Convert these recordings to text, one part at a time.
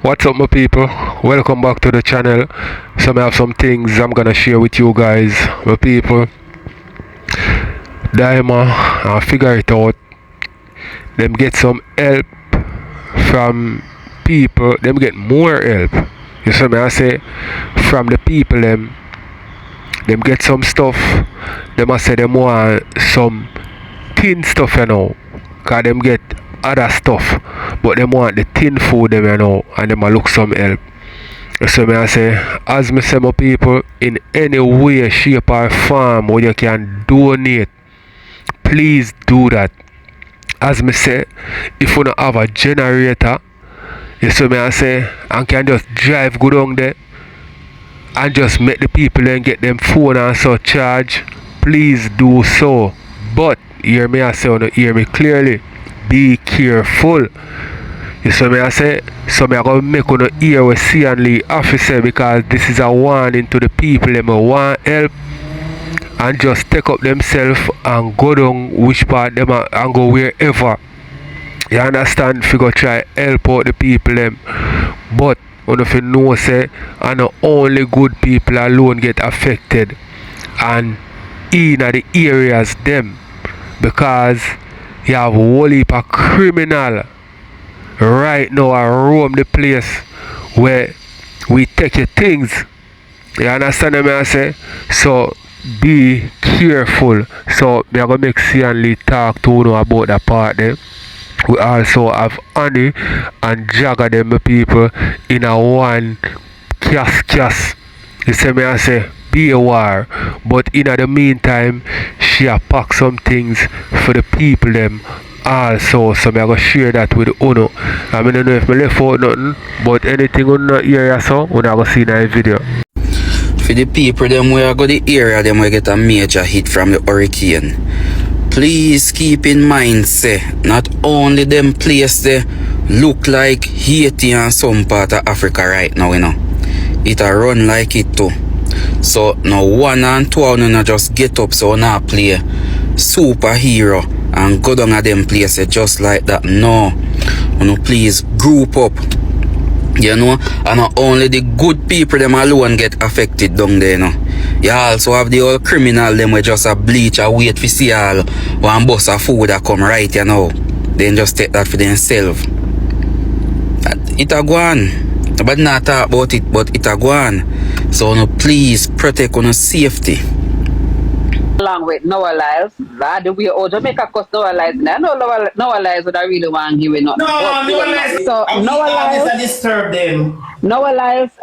What's up, my people? Welcome back to the channel. So I have some things I'm gonna share with you guys, my people. Daima, I figure it out. Them get some help from people. Them get more help. You see me? I say from the people. Them get some stuff. Them I say them want some thin stuff, you know. Cause them get other stuff, but them want the thin food, them, you know, and them a look some help. So me I say, as me say, my people, in any way, shape or form where you can donate, please do that. As me say, if you don't have a generator, you see me I say, and can just drive good on there and just make the people then get them phone and so charge, please do so. But hear me I say, you hear me clearly, be careful. You see me I say, so me I gonna make you hear what C and Lee officer, because this is a warning to the people them want help and just take up themselves and go down which part them and go wherever. You understand? If you go try help out the people them. But if you know say, and only good people alone get affected, and in the areas them, because you have a whole heap of criminal right now I roam the place where we take your things. You understand what I say? So be careful. So me gonna make C and Lee talk to you about that part there. We also have Annie and Jagger them people in a one cas. You see me I say be aware. But in the meantime she a pack some things for the people them also. So me I gonna share that with Uno. I mean, I don't know if me left out nothing, but anything on the area so we gonna see in the video. For the people them where go the area them will get a major hit from the hurricane, please keep in mind say not only them place they look like Haiti and some part of Africa right now, you know. It a run like it too. So no one and two no just get up so now play superhero and go down at them places just like that. No. Please group up. You know, and not only the good people them alone get affected down there, you know. You also have the old criminal them where just a bleach a wait for see all one bus of food that come right, you know. Then just take that for themselves. It a go on. But not talk about it, but it a go on. So please protect on safety. Along with Noah Lives, that the way Jamaica cost Noah Lives. I know Noah Lives would I really want to give it up. No, Noah Lives. So Noah Lives Disturb them. Noah Lives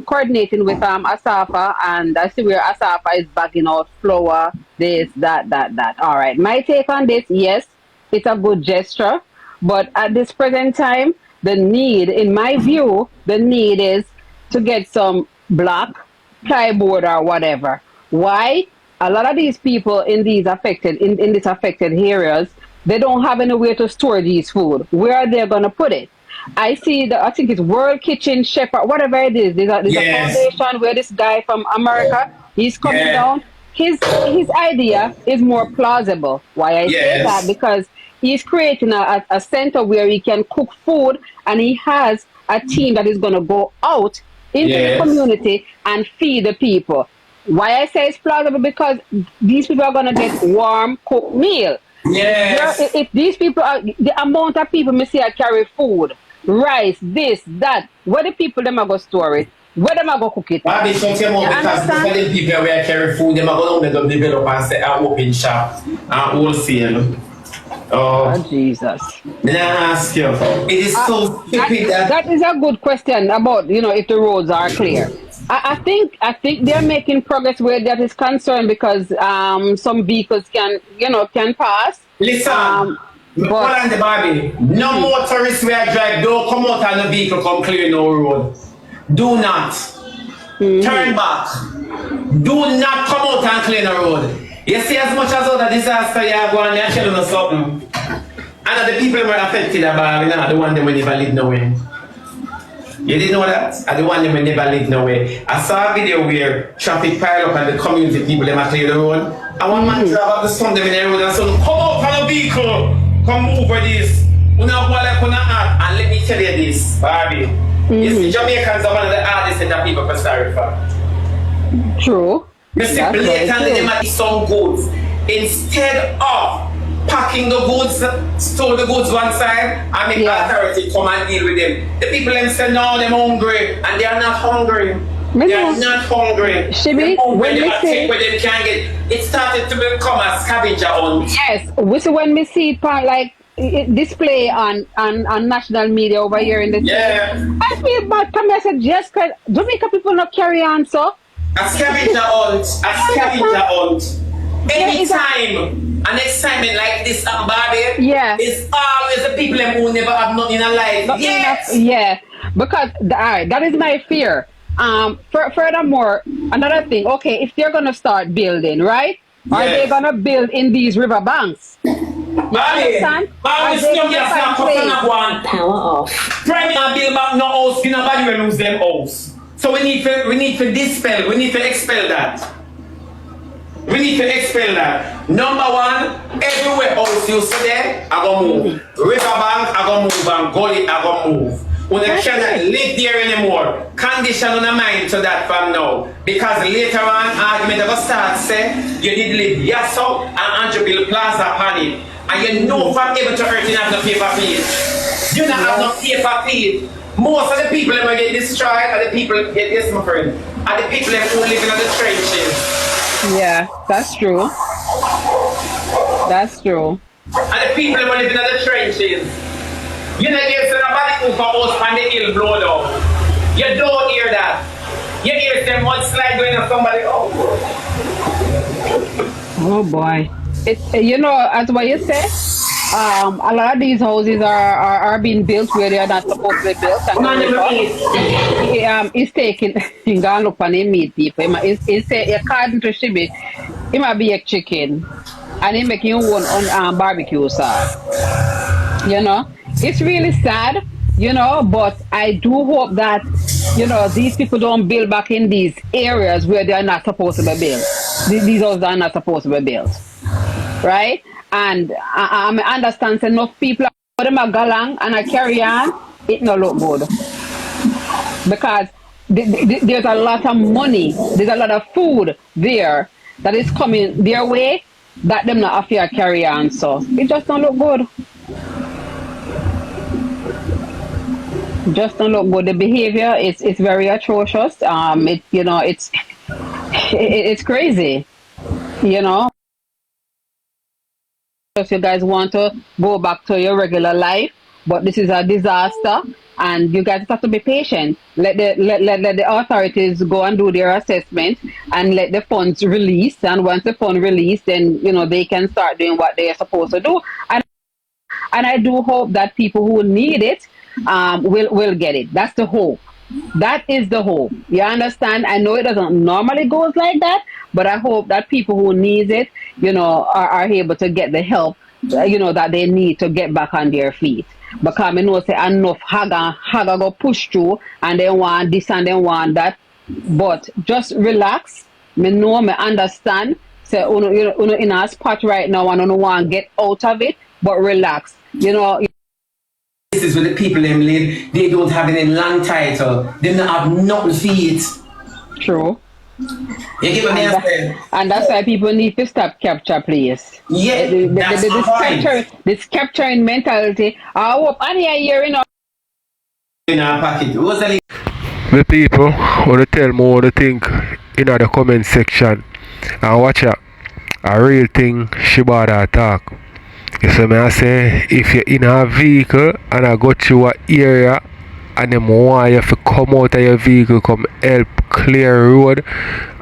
coordinating with Asafa, and I see where Asafa is bagging out flour, this, that. All right. My take on this, yes, it's a good gesture, but at this present time, the need, in my view, the need is to get some block, plyboard or whatever. Why? A lot of these people in these affected areas, they don't have anywhere to store these food. Where are they gonna put it? I think it's World Kitchen Shepherd, whatever it is. There's a foundation where this guy from America, he's coming down. His idea is more plausible. Why I say that? Because he's creating a center where he can cook food, and he has a team that is gonna go out into the community and feed the people. Why I say it's plausible? Because these people are gonna get warm cooked meal. Yes. If these people are the amount of people me see I carry food, rice, this, that, where the people them are gonna store it, where them are gonna cook it. But because the people where carry food, them are gonna develop and say an open shop and wholesale. Oh Jesus. Then I ask you, it is so stupid that is a good question about, you know, if the roads are clear. I think they're making progress where that is concerned, because some vehicles can pass. Listen, but the Barbie, no motorists where drive, don't come out and the vehicle come clear no road. Do not turn back. Do not come out and clear the road. You see, as much as all the disaster you are going, they're telling us something. And the people who are affected about it, the one that will never live nowhere. You didn't know that? I the one that will never live nowhere. I saw a video where traffic pile up and the community people they clear the road. And one man drive up the sun them in the road and said, come out on the vehicle, come move for this. Una wallet una art, and let me tell you this, Barbie. You see, Jamaicans are one of the hardest that people feel sorry for. True. You see, blatantly they might some goods. Instead of packing the goods, store the goods one side, and make the authority come and deal with them. The people them say no, they're hungry, and they are not hungry. They are not hungry. Shibi, when they take where they can get, it started to become a scavenger hunt. Yes, when we see part like display on national media over here in the city, I feel bad. Come here, I said, just cause Jamaica people not carry on so. A scavenger hunt, a scavenger hunt. Anytime an excitement like this and Barbie, it's always the people who never have nothing in life. Because that is my fear. Furthermore, another thing, okay, if they're gonna start building, right? Are they gonna build in these river banks? Power off. Prime and build back no house, you know nobody will lose them house. So we need to dispel, we need to expel that. We need to expel that. Number one, everywhere house you see there, I go move. Riverbank, I go move, and gully, I go move. When you cannot live there anymore, condition on the mind to that from now. Because later on, argument will start say, you did live Yasso and Andrew Bill Plaza upon it. And you know from able to earth you have no paper feed. You don't have no paper feed. Most of the people that will get destroyed are the people, yes my friend, are the people who live in the trenches. Yeah, that's true. That's true. And the people who live in the trenches. You know, there's nobody who for us and the hill blow down. You don't hear that. You hear them one slide going on somebody. Oh boy. You know, as what you say, a lot of these houses are being built where they are not supposed to be built. And it's taking, you can look on him meat people. It's according to Shibi, he might be a chicken and he making one on barbecue sauce. You know, it's really sad, you know, but I do hope that, you know, these people don't build back in these areas where they are not supposed to be built. These houses are not supposed to be built. Right? And I understand enough people are them a galang and I carry on, it no look good. Because there's a lot of money, there's a lot of food there that is coming their way that them not after carry on. So it just don't look good. Just don't look good. The behavior is very atrocious. It's crazy. You know. If you guys want to go back to your regular life, but this is a disaster and you guys have to be patient. Let the authorities go and do their assessment and let the funds release, and once the fund release, then you know they can start doing what they are supposed to do. And I do hope that people who need it will get it. That's the hope. That is the hope. You understand? I know it doesn't normally goes like that, but I hope that people who need it, you know, are able to get the help, you know, that they need to get back on their feet. Because I know say enough haga go push through and they want this and they want that. But just relax. Me know, me understand. Say uno in a spot right now and uno want to get out of it, but relax. You know. This is where the people them live. They don't have any land title. They don't have nothing for it. True. You get what I'm saying? And that's why people need to stop capture, please. Yeah, this capturing mentality. I hope any year in our pocket. Rosealee. The people want to tell me what they think in the comment section. And watch out. A real thing Shebada talk. You see me I say, if you're in a vehicle and I go through an area and them want you to come out of your vehicle, come help clear road,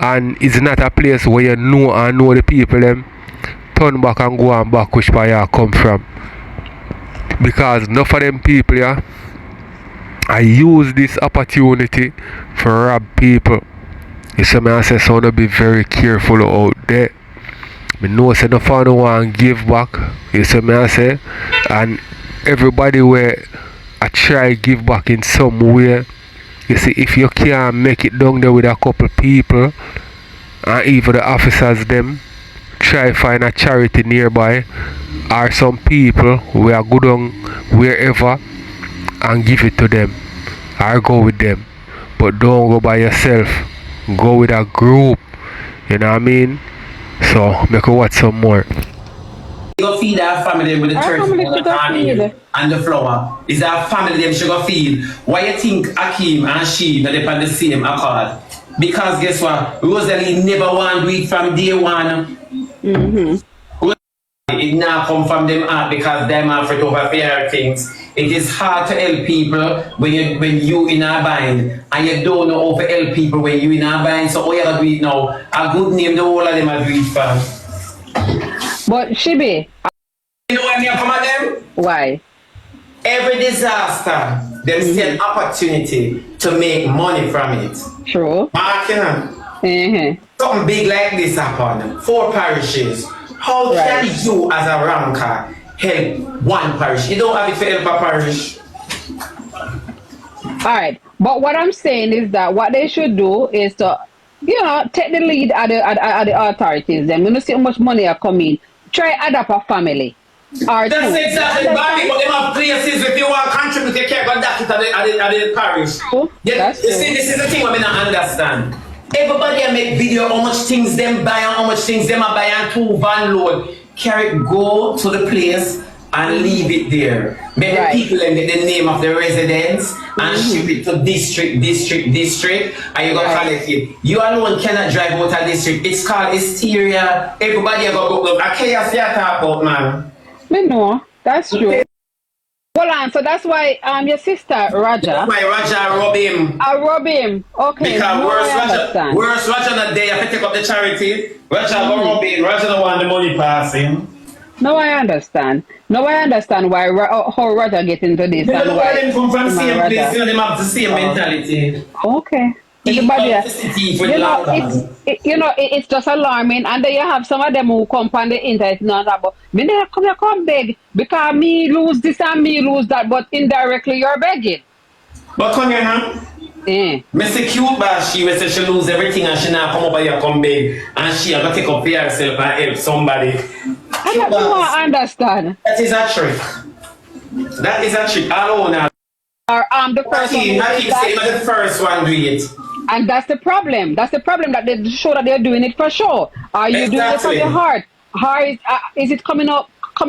and it's not a place where you know and know the people them, turn back and go and back which part you come from. Because enough of them people yeah, I use this opportunity for rob people. You see me I say, so to be very careful out there. I know say no one want to give back, you see me I say, and everybody where I try give back in some way. You see, if you can't make it down there with a couple people, and even the officers them, try find a charity nearby are some people we are good on wherever and give it to them or go with them. But don't go by yourself. Go with a group. You know what I mean? So make you watch some more. You go feed our family with the Our church family should go feed. and the flower. Is our family them should go feed. Why you think Akeem and she not on the same accord? Because guess what? Rosealee never want to do it from day one. It now come from them heart because them are for over fair things. It is hard to help people when you in a bind and you don't know how to help people when you in a bind. So all you gotta do it now. A good name, the whole of them are do it for. But Shibi, You know why me come at them? why? Every disaster, them see an opportunity to make money from it. True. Mark, you know, something big like this happen. 4 parishes. How can you as a ranker help one parish? You don't have it for help a parish. Alright. But what I'm saying is that what they should do is to, you know, take the lead at the authorities. Then when you see how much money are coming, try adopt a family. Or That's two. exactly Bobby, but them have places if you want to contribute, you can't conduct it at the parish. True. Yeah, That's you true. see, this is the thing I don't understand. Everybody make video how much things them buy and how much things them are buying 2 van load. Carry it, go to the place and leave it there. Make the people and get the name of the residents and ship it to district, and you go collect it. You alone cannot drive out a district. It's called hysteria. Everybody go look. I chaos you talk about, man. Me know. That's true. Hold on, so that's why your sister Raja. That's why Raja rob him. I rob him. Okay. Because no, worse Raja not there, if you take up the charity, Raja go rob him. Raja don't want the money passing. No, I understand. No, I understand why how Raja get into this. They And don't why want them from same Raja. place, you know, them have the same mentality. Okay. Everybody, it's just alarming, and then you have some of them who come on the internet now about me. They come beg because me lose this and me lose that, but indirectly you're begging. But come here now. Me say cute but she will say she lose everything and she now come up here come beg and she have to take up for herself and help somebody. I don't understand. That is a trick. That is a trick. Alone now. Or the first one. I keep saying the first one do it. And that's the problem. That's the problem that they show that they're doing it for sure. Are you doing it from your heart? How is it coming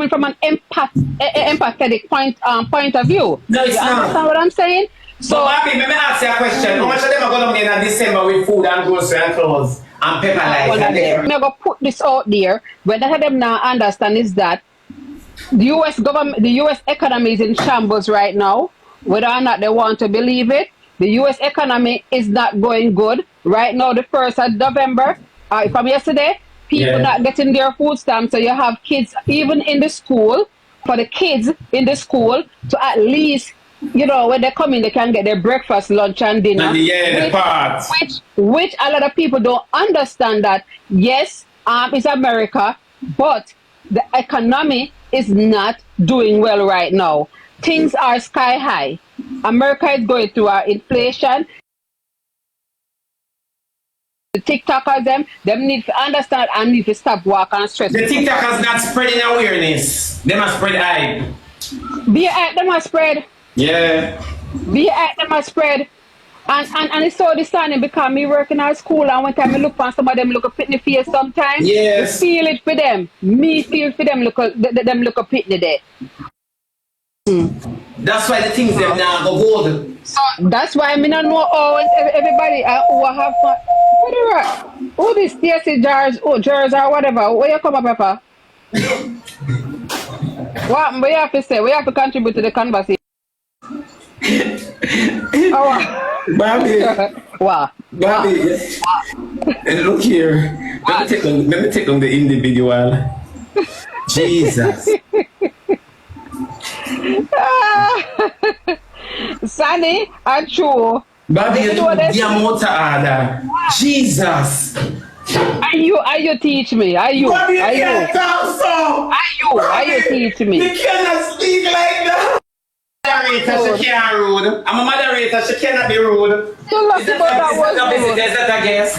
from an empathetic point of view? No, it's you not. Understand what I'm saying? So, Bobby, let me ask you a question. How much of them are going to be in December with food and grocery and clothes and pepper lights? I'm going to put this out there. What that them now understand is that the U.S. government, the U.S. economy is in shambles right now. Whether or not they want to believe it, the U.S. economy is not going good. Right now, the 1st of November, from yesterday, people not getting their food stamps. So you have kids, even in the school, for the kids in the school, to at least, you know, when they come in, they can get their breakfast, lunch, and dinner. And the parts. Which a lot of people don't understand that, yes, it's America, but the economy is not doing well right now. Things are sky high. America is going through inflation. The TikTokers, them need to understand and need to stop work and stress. The TikTokers not spreading awareness. They must spread hype. Them must spread. Yeah. Them must spread. And it's so discerning because me working at school and when time I look for some of them look a pitney face sometimes. Yes. I feel it for them. Me feel for them look a pitney there. That's why the things them now go good. So that's why I mean I know everybody who have fun. What the rock? Who this TSC jars or whatever? Where you come up, Papa? What you have to say? We have to contribute to the conversation. Bobby. Wow. Bobby. And look here. Let me take on the individual. Jesus. Sunny and true. Bobby, you took the motor order. Jesus. Are you teach me? Are you? Bobby, you Are you? can't talk so. Are you teach me? You cannot speak like that. Moderator, she can't rude. I'm a moderator, she cannot be rude. You lucky about that was rude. Is that a guess?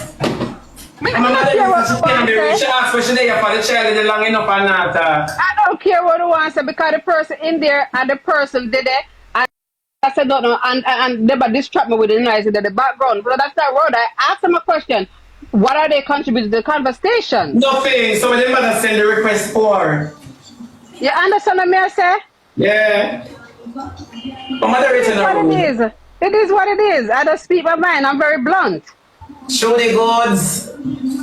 Me, I'm I don't care what she you can't want be to rich. say. Ask for she there for the child in the long enough and not I don't care what you want to say because the person in there and the person did it. And I said, no, and they but distract me with the noise in the background. But that's that word. I asked them a question. What are they contributing to the conversation? nothing. Some of them mother send the request for. You understand what I say? Yeah. But mother It is is in the what it room. is. It is what it is. I just speak my mind. I'm very blunt. Truly goods.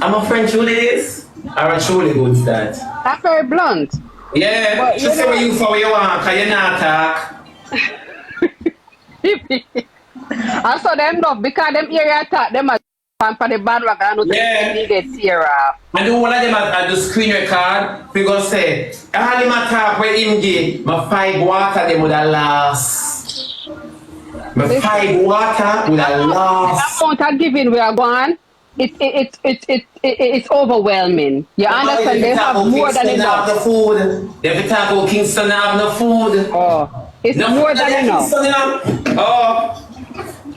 I'm a friend Truly is. Or a Truly goods that. I'm very blunt. Yeah. But She say what you for what you want, cause you not talk. I saw them enough because them area attack them are for the bandwagon and not Yeah. they get tear off. And do one of them at the screen record, we go say, all him attack where him give, my 5 water them would have lost. My 5 water would have The lost. amount of giving we are going, it's overwhelming. You understand? They have more than enough. No food. If you talk about Kingston have no food. Oh, it's No more food than in enough. Kingston, you know? Oh.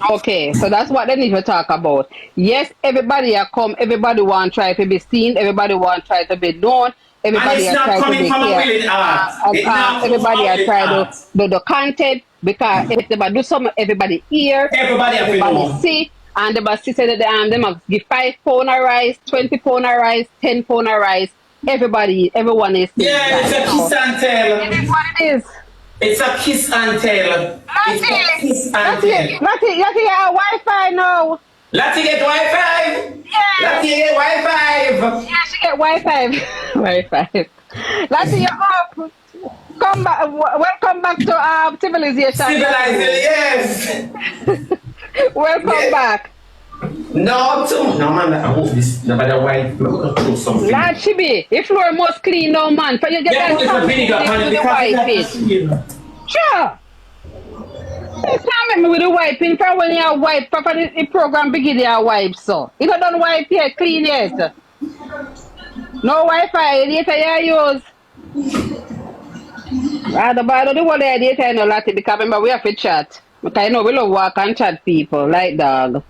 Okay, so that's what they need to talk about. Yes, everybody are come, everybody want try to be seen, everybody want try to be known, And everybody it's are not try to coming be from a here. willing heart. It's not from Everybody a are willing try to heart. do the content because if they do something, everybody hear, Everybody have to everybody know. see, and they must see that they must give 5 pound of rice, 20 pound of rice, 10 pound of rice. Everyone is seeing Yeah, it's a that. kiss and tell. It is what it is. It's a kiss and tell. It's a kiss and That's tell. it. That's it. Our Wi-Fi now. Let's get Wi-Fi. Yeah. Let's get Wi-Fi. Yeah, she get Wi-Fi. Wi-Fi. Let's see you up. Come back. Welcome back to civilization. Civilized, yes. Welcome Yeah. back. No, man, I hope this, no matter why, we'll do something. Lad Shibi, the floor must clean now, man. For you get Yeah, that put the vinegar on it the wipe it. because Sure. You can't make me with the wiping for when you wipe. For the program begin you wipe so. You don't wipe yet, clean yet. No Wi-Fi, later you use. Rather bad the one there later I know Lati because remember we have to chat. Because I know we love walk and chat people like dog.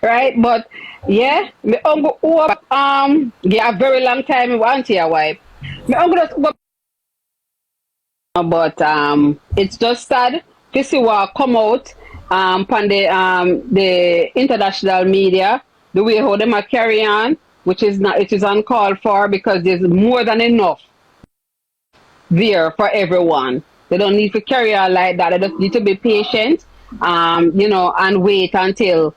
Right, but yeah, me uncle yeah, a very long time we want your wife. Me uncle just go, but it's just sad to see what come out on the international media, the way how them are carry on, which is not, it is uncalled for because there's more than enough there for everyone. They don't need to carry on like that. They just need to be patient, and wait until,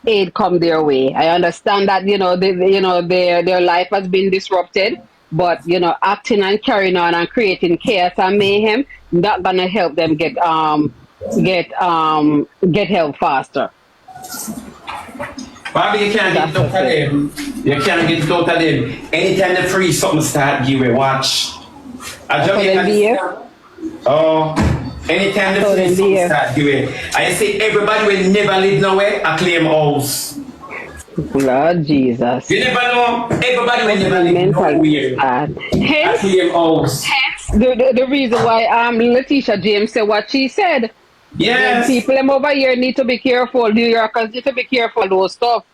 aid come their way. I understand that, their life has been disrupted, but, acting and carrying on and creating chaos and mayhem, not gonna help them get help faster. Bobby, you can't get out of them. You can't get out of them. Anytime the free something start, give a watch. I just anytime the free something start, give it. I say everybody will never live nowhere, I claim house. Lord Jesus. You never know. Everybody will never live nowhere. I claim house. Hence, the reason why Letitia James said what she said. Yes. When people over here need to be careful. New Yorkers need to be careful of those stuff.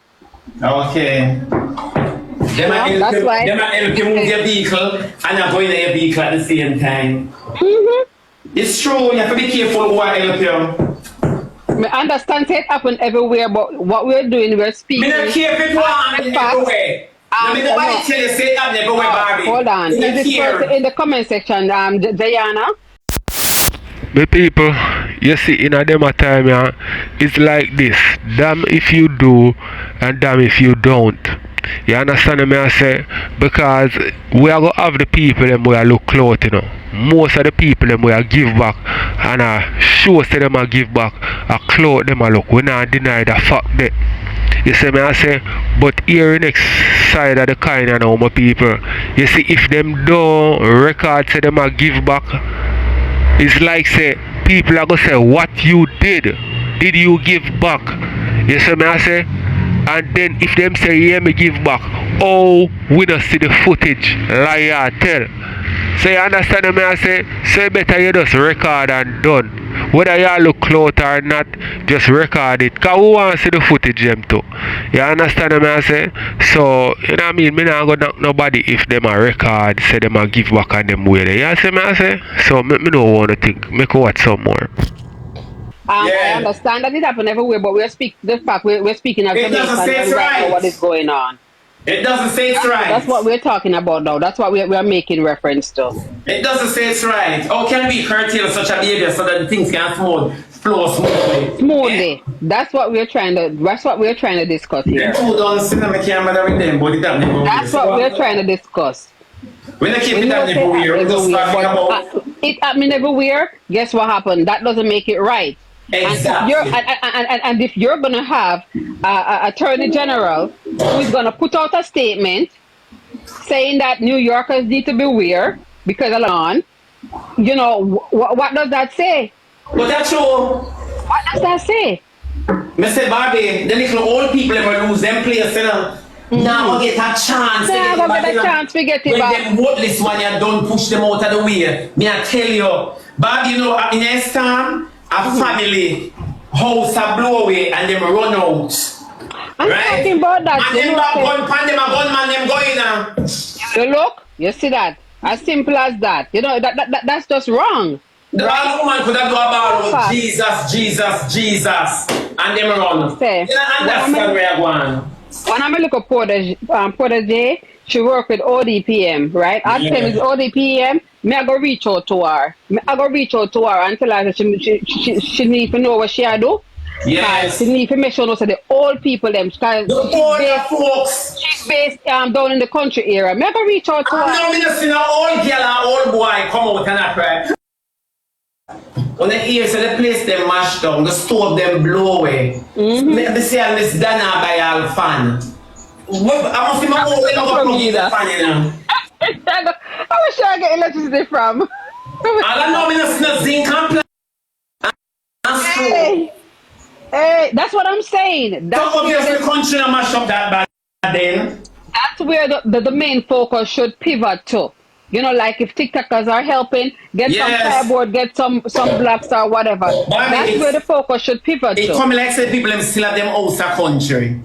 Okay. That's why. They might help you move your vehicle and not go in your vehicle at the same time. Mm-hmm. It's true. You have to be careful who I help you. I understand it happen everywhere, but what we're doing, we're speaking. I don't care if it happens everywhere. Nobody tell you say it happen everywhere, Barbie. Hold on. Is this person in the comment section, Diana? The people, you see, in a demo time, yeah, it's like this. Damn if you do, and damn if you don't. You understand me? I say? Because we are going to have the people them we are look close, Most of the people them we are give back, and show say them a give back, a clothes them a look. We not deny the fact that. You see me? I say? But here next side of the kind, my people. You see, if them don't record say them a give back, it's like say people are gonna say what you did you give back? You see me I say? And then if them say yeah me give back, oh we don't see the footage liar tell. So you understand me I say? So better you just record and done. whether you look close or not, just record it. Because we want to see the footage them too. You understand what I say? So, you know what I mean? Me not go knock nobody if them a record, say them a give back on them way there. You see what I say? So, me don't want to think. Make watch some more. I understand that it happen everywhere, but we're speaking the fact we're speaking of Jamaica and right now what is going on. It doesn't say it's right. That's what we're talking about now. That's what we're making reference to. It doesn't say it's right. How can we curtail such a behavior so that things can flow smoothly? Smoothly. Yeah. That's what we're trying to discuss here. That's what we're trying to discuss. When they keep it everywhere, it happening everywhere, guess what happened? That doesn't make it right. Exactly. And if you're going to have Attorney General who is going to put out a statement saying that New Yorkers need to beware because of you know, what does that say? But that's true. What does that say? Mr. Barbie, the little old people ever lose them players, you know. Now we get a chance. Now we get a chance to get it back. When them voteless one, you don't push them out of the way. Me I tell you, Barbie, you know, in this time, a family house a blow away and them run out. I'm talking about that. And them gunman them going now. You look, you see that? As simple as that. You know, that's just wrong. The old woman could have gone about Jesus, and them run. Say, you understand where you're going. When I'm a little protege, she work with ODPM, right? At time is ODPM, me I go reach out to her. And tell her that she need to know what she do. Yes. She need to make sure that the old people them. The older folks. She's based down in the country area. Me I go reach out to her. No, me just see no old girl and old boy come out and I cry. When they hear so the place them mash down, the stove them blow away. They say I'm Miss Dana by all fan. I must be my old they don't go the fan, you know. I wish I get electricity from. I don't know, me not zinc and Hey, that's what I'm saying. That's where the country and mash up that bad then. That's where the main focus should pivot to. You know, like if TikTokers are helping, get some cardboard, get some blocks or whatever. That's where the focus should pivot to. It come like say people them still have them out of country.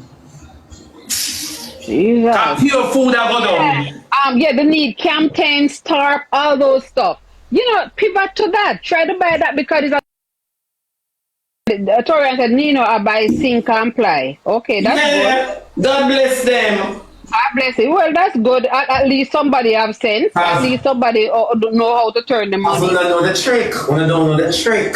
Jesus. Pure food that go down. They need campaigns, tarp, all those stuff. You know, pivot to that. Try to buy that because it's the Torian said, Nino, I buy sink and ply. Okay, that's good. God bless them. God bless you. Well, that's good. At least somebody have sense. At least somebody know how to turn the money. We don't know the trick. We don't know the trick.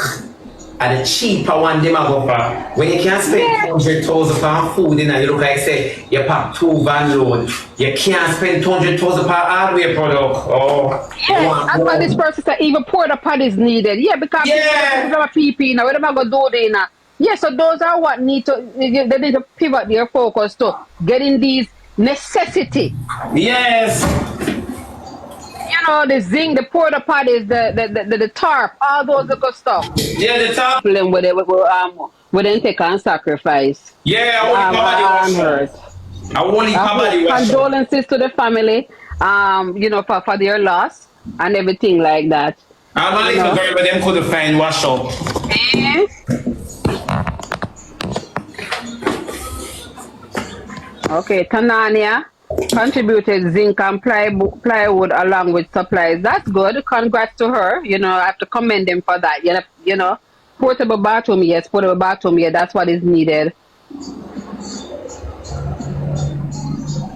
And the cheaper one them a go for. When you can't spend 200,000 for food, you look like say you pack 2 van load. You can't spend 200,000 per hardware product. Oh, yeah, that's why this person said even porta potty is needed. Yeah, because people have a PP now. What am I gonna do there now? Yeah, so those are what they need to pivot their focus to getting these necessity. Yes. You know, the zinc, the porta potties, the tarp, all those good stuff. Yeah, the tarp. We didn't take on sacrifice. Yeah, I want to condolences to the family, you know, for their loss and everything like that. I'm a little girl, but them couldn't find wash up. Okay, Tanania contributed zinc and plywood along with supplies. That's good. Congrats to her. You know, I have to commend them for that. You know, portable bathroom, yes, portable bathroom, yeah, that's what is needed.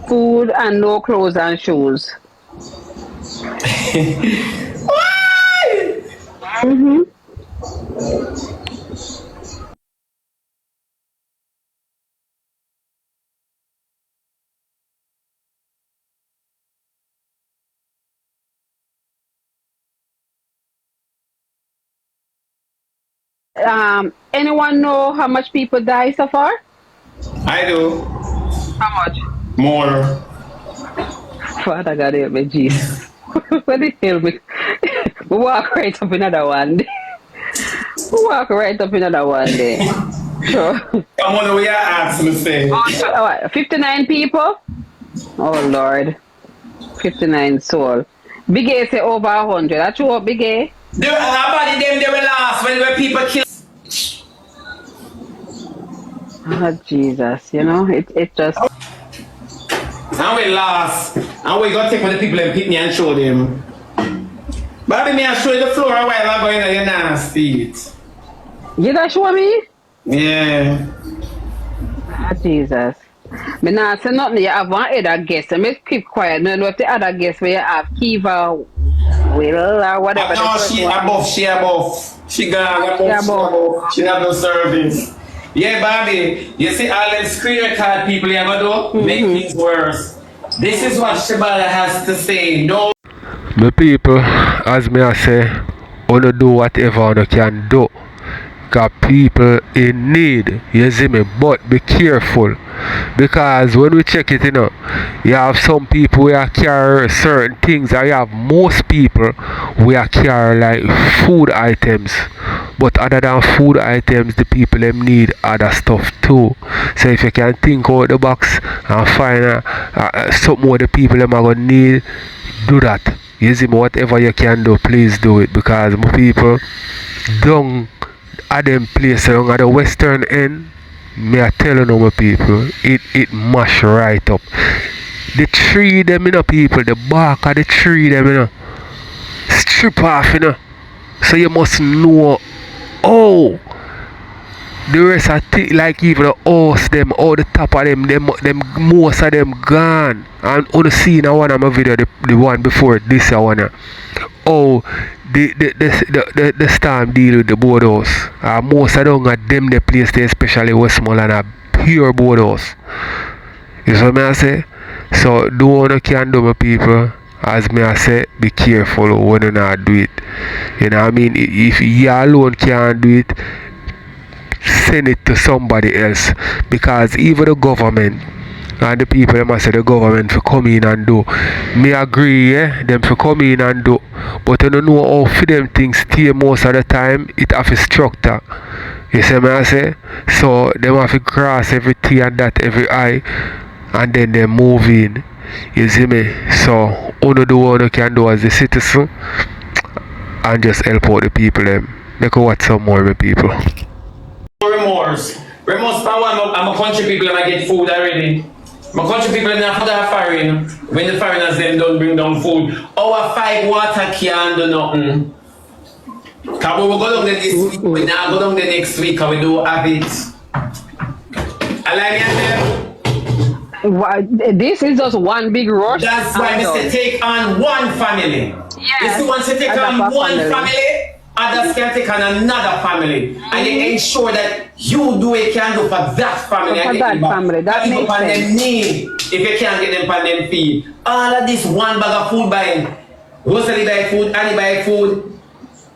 Food and no clothes and shoes. Anyone know how much people die so far? I do. How much? More. Father God help me, Jesus. What the hell? We walk right up another one day. Sure. Come on, we are asking to say. 59 people? Oh Lord. 59 soul. Big A say over 100. That's true, Big A. Nobody them they will last last when people kill. Oh, Jesus, you know, it just... And we last. And we got to take one of the people and pick me and show them. Bobby, me I show you the floor a while ago and you not see it. You gonna show me? Yeah. Oh, Jesus. Me not say nothing, you have one other guest. I may keep quiet. Me know if the other guest where you have Kiva, Will, or whatever. No, she above. She gone. She have no service. Yeah, Bobby, you see all them screen record people you gonna do? Make things worse. This is what Shebada has to say. No. My people, as me I say, wanna do whatever you can do. Because people in need, you see me, but be careful. Because when we check it, you have some people who carry certain things, and you have most people who carry like food items. But other than food items, the people them need other stuff too. So if you can think out the box and find something what the people them are gonna need, do that. You see me, whatever you can do, please do it. Because my people don't at them places at the western end, me I tell you my people, it mash right up. The tree them people, the bark of the tree them strip off So you must know the rest of like even the horse them, all the top of them most of them gone. And on the scene one of my video, the one before this one. The storm deal with the boardhouse. Most of them the place there, especially Westmoreland, are pure boardhouse. You see what I say? So do what you can do, my people. As me I say, be careful when you not do it. You know what I mean? If you alone can't do it, send it to somebody else. Because even the government and the people them must say the government for come in and do. Me agree, them for come in and do. But you don't know how for them things stay most of the time, it have a structure. You see me I say? So them have to cross every T and that every I, and then they move in. You see me? So only do what you can do as a citizen and just help out the people them. Make watch some more my people. Remorse for one, I'm a country people and I get food already. My country people not for that foreign. When the foreigners them don't bring down food. Our 5 water can't do nothing. Cause we will go down there this week, we now go down there next week and we don't have it. I like it. This is just one big rush. That's why we say take on one family. Yes. If you want to take on one family, others can take on another family. And you ensure that you do what you can do for that family. For that family, that makes sense. Them need, if you can't get them on them feed. All of this one bag of food buying. Rosealee buy food, Annie buy food,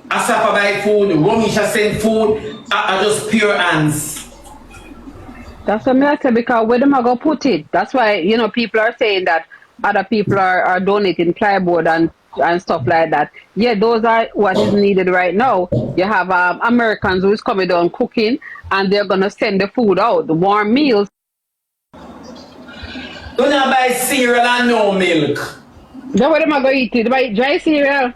Asafa buy food, Romeich send food, are just pure hands. That's what I say, because where them are going to put it. That's why, people are saying that other people are donating plywood and stuff like that. Yeah, those are what is needed right now. You have Americans who's coming down cooking, and they're going to send the food out, the warm meals. Do not buy cereal and no milk. Then what am I going to eat? They buy dry cereal.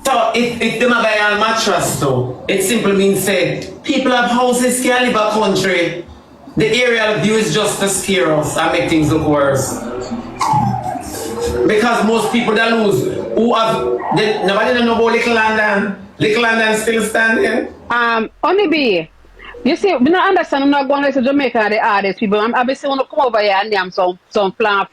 So if them buy a mattress though, it simply means say people have houses can live a country. The aerial view is just to scare us and make things look worse. Because most people that lose, nobody know about Little London. Little London still standing. Only be. You see, we don't understand. I'm not going to Jamaica and the hardest people. I'm obviously want to come over here and name some flour.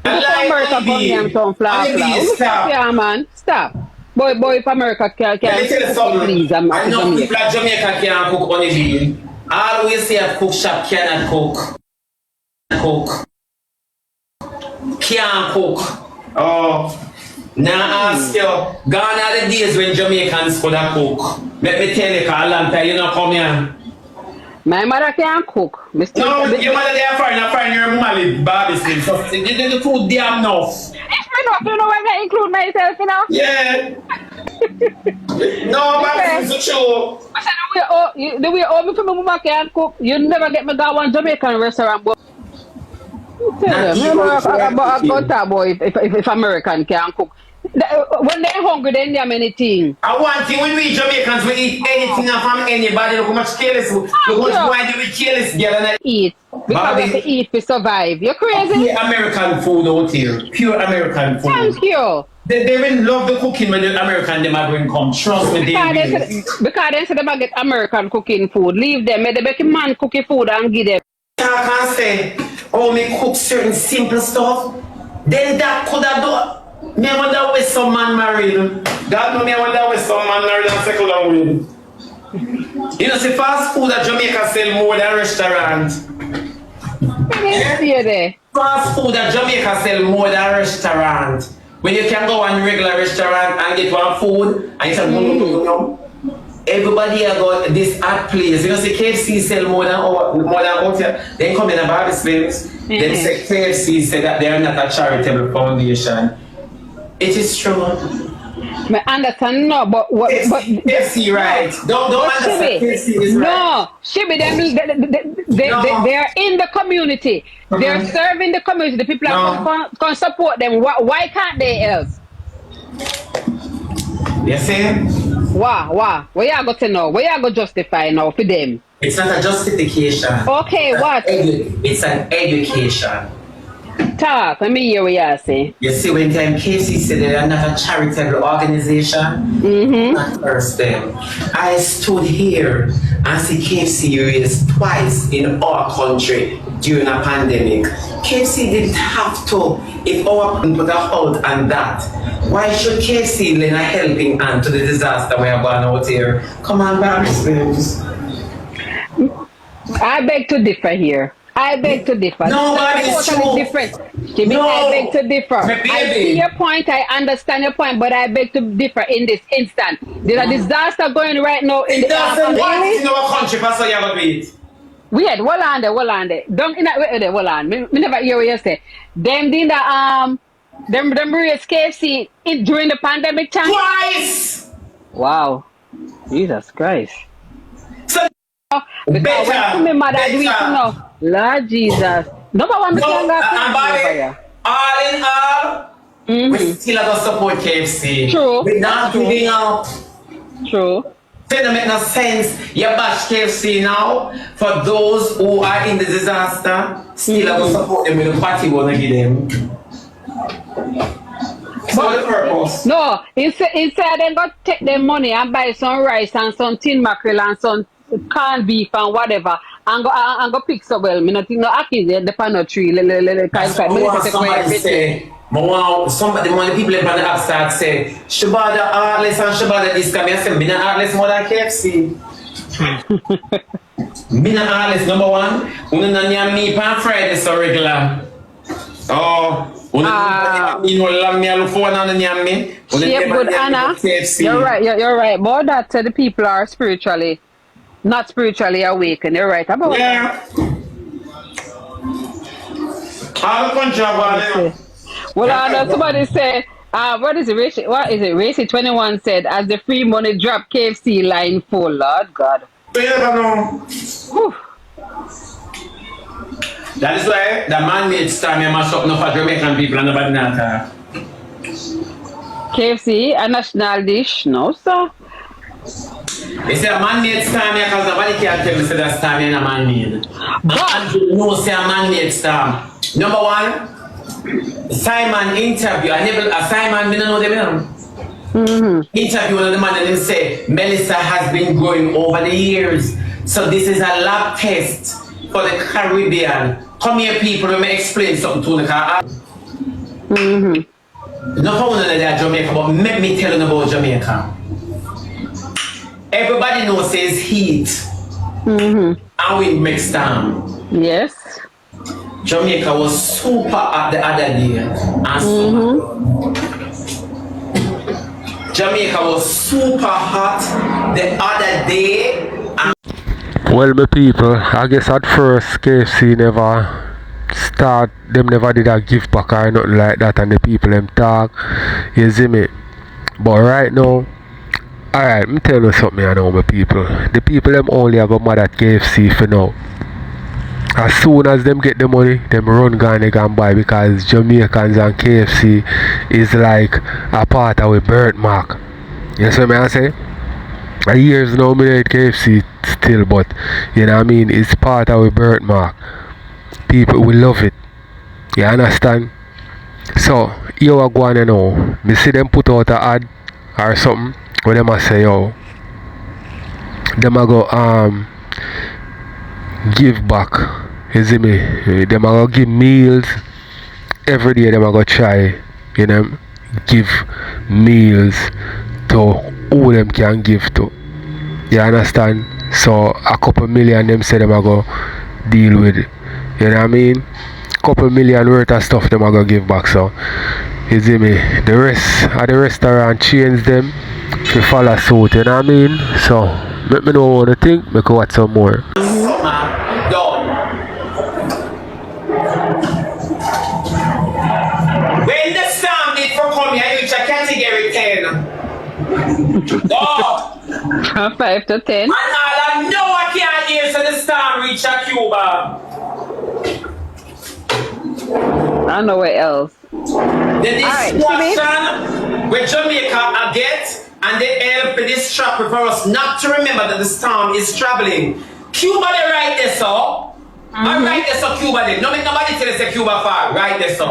America name some flour. Yeah, man, stop. Boy, if America can please, I know people at Jamaica can't cook on the bean. Always say a cook shop cannot cook. Can't cook. Oh. Now ask you, gone are the days when Jamaicans could have cook. Let me tell you, a long time you not come here. My mother can't cook. No, your mother they are foreign, your mama live barbz. So the food damn enough. If you know when I include myself, Yeah. No, barbz is true. I said the way all me from my mama can't cook, you never get me go one Jamaican restaurant, but tell them, I go talk about if American can't cook. When they're hungry, then they have anything. And one thing when we Jamaicans, we eat anything from anybody. Look how much careless, look how much wine we careless girl and I Eat. Because we have to eat to survive. You're crazy? pure American food out here. Pure American food. Thank you. They really love the cooking when the American them are going come. Trust me, Because they say they get American cooking food. Leave them. They make a man cooking food and give them. I can't say, oh, me cook certain simple stuff. Then that could have done. Me wonder where some man married. God know me wonder where some man married and settle down with. You know, see, fast food at Jamaica sell more than restaurant. Fast food at Jamaica sell more than restaurant. When you can go on regular restaurant and get one food and you say, everybody got this art place. You know, see, KFC sell more than out here. Then come in a barbz. Then say KFC say that they are not a charitable foundation. It is true. I understand, no, but KFC, right? Don't understand. KFC is right. No, Shebada Dem, they are in the community. They're serving the community. The people can support them. Why can't they help? You see? Wow. What you got to know? What you got to justify now for them? It's not a justification. Okay, what? It's an education. Talk, let me hear what you say. You see, when time KFC said they are not a charitable organization, not first them. I stood here and see KFC raised twice in our country during a pandemic. KFC didn't have to. If our people put a hold on that, why should KFC lend a helping hand to the disaster we are going out here? Come on, barbz. I beg to differ here. I beg to differ. No, but it's totally different. I beg to differ. I see your point. I understand your point, but I beg to differ in this instant. There's a disaster going right now in the doesn't want in our country, Pastor Yababit. Weird. Hold on there. Don't in that hold on. Me never hear what you say. Them did them raise KFC during the pandemic time. Twice. Wow. Jesus Christ. So because when my mother do it now. Lord Jesus. Number one, all in all, we still have to support KFC. True. We're not giving out. True. So it don't make no sense. You bash KFC now for those who are in the disaster. Still have to support them with the party we're gonna give them. So the purpose. No, instead they got take their money and buy some rice and some tin mackerel and some canned beef and whatever and go pick so well. Me not think no aki the panel tree. Somebody say, somebody one of the people in the upstart say, Shebada heartless and Shebada this come. I say, me not heartless more than KFC. Me not heartless number one. Una na nyam me pan Friday so regular. Oh. You know, lamb me look for another nyam me. Good Anna. You're right. You're right. But that the people are not spiritually awakened. You're right about that. All country about well, somebody said, what is it? Racy 21 said, as the free money drop, KFC line full. Lord God. So you never know. Whew. That is why the man-made star me mash up enough for Jamaican people and nobody not KFC, a national dish? No, sir. They say a man-made star me because nobody can tell me say that star me and a man-made. And you know say a man-made star. Number one, Simon interview. Simon, me don't know them. Interview one of the man and him say, Melissa has been growing over the years. So this is a lab test for the Caribbean. Come here, people, let me explain something to you. Not only that Jamaica, but let me tell you about Jamaica. Everybody knows says heat. And wind makes storm. Yes. Jamaica was super hot the other day. And Jamaica was super hot the other day. Well, my people, I guess at first KFC never did a give back or nothing like that, and the people them talk, you see me. But right now, alright, I'm telling you something I know, my people. The people them only have a mad at KFC for now. as soon as them get the money, them run gone they can buy because Jamaicans and KFC is like a part of a birthmark. You see what I say? A years now me eat KFC still, but you know what I mean, it's part of a birthmark. People will love it. You understand? So you are going to know. Me see them put out a ad or something where them a say yo, them a go give back. You see me? Them a go give meals every day. Them a go try, you know, give meals to who them can give to. You understand? So a couple million them say them a go deal with it. You know what I mean? Couple million worth of stuff them a go give back. So you see me? The rest of the restaurant chains them to follow suit. You know what I mean? So let me know what you think. Make watch some more. Dawg. When the sound is for coming, I reach a category 10. Dawg. From 5 to 10. And all I know I can't hear so the sound reach a Cuba. I don't know where else. The distraction with Jamaica get and they help distract for us not to remember that the storm is traveling. Cuba they right there, so. I right there, so Cuba they. No make nobody tell us Cuba far. Right there, so.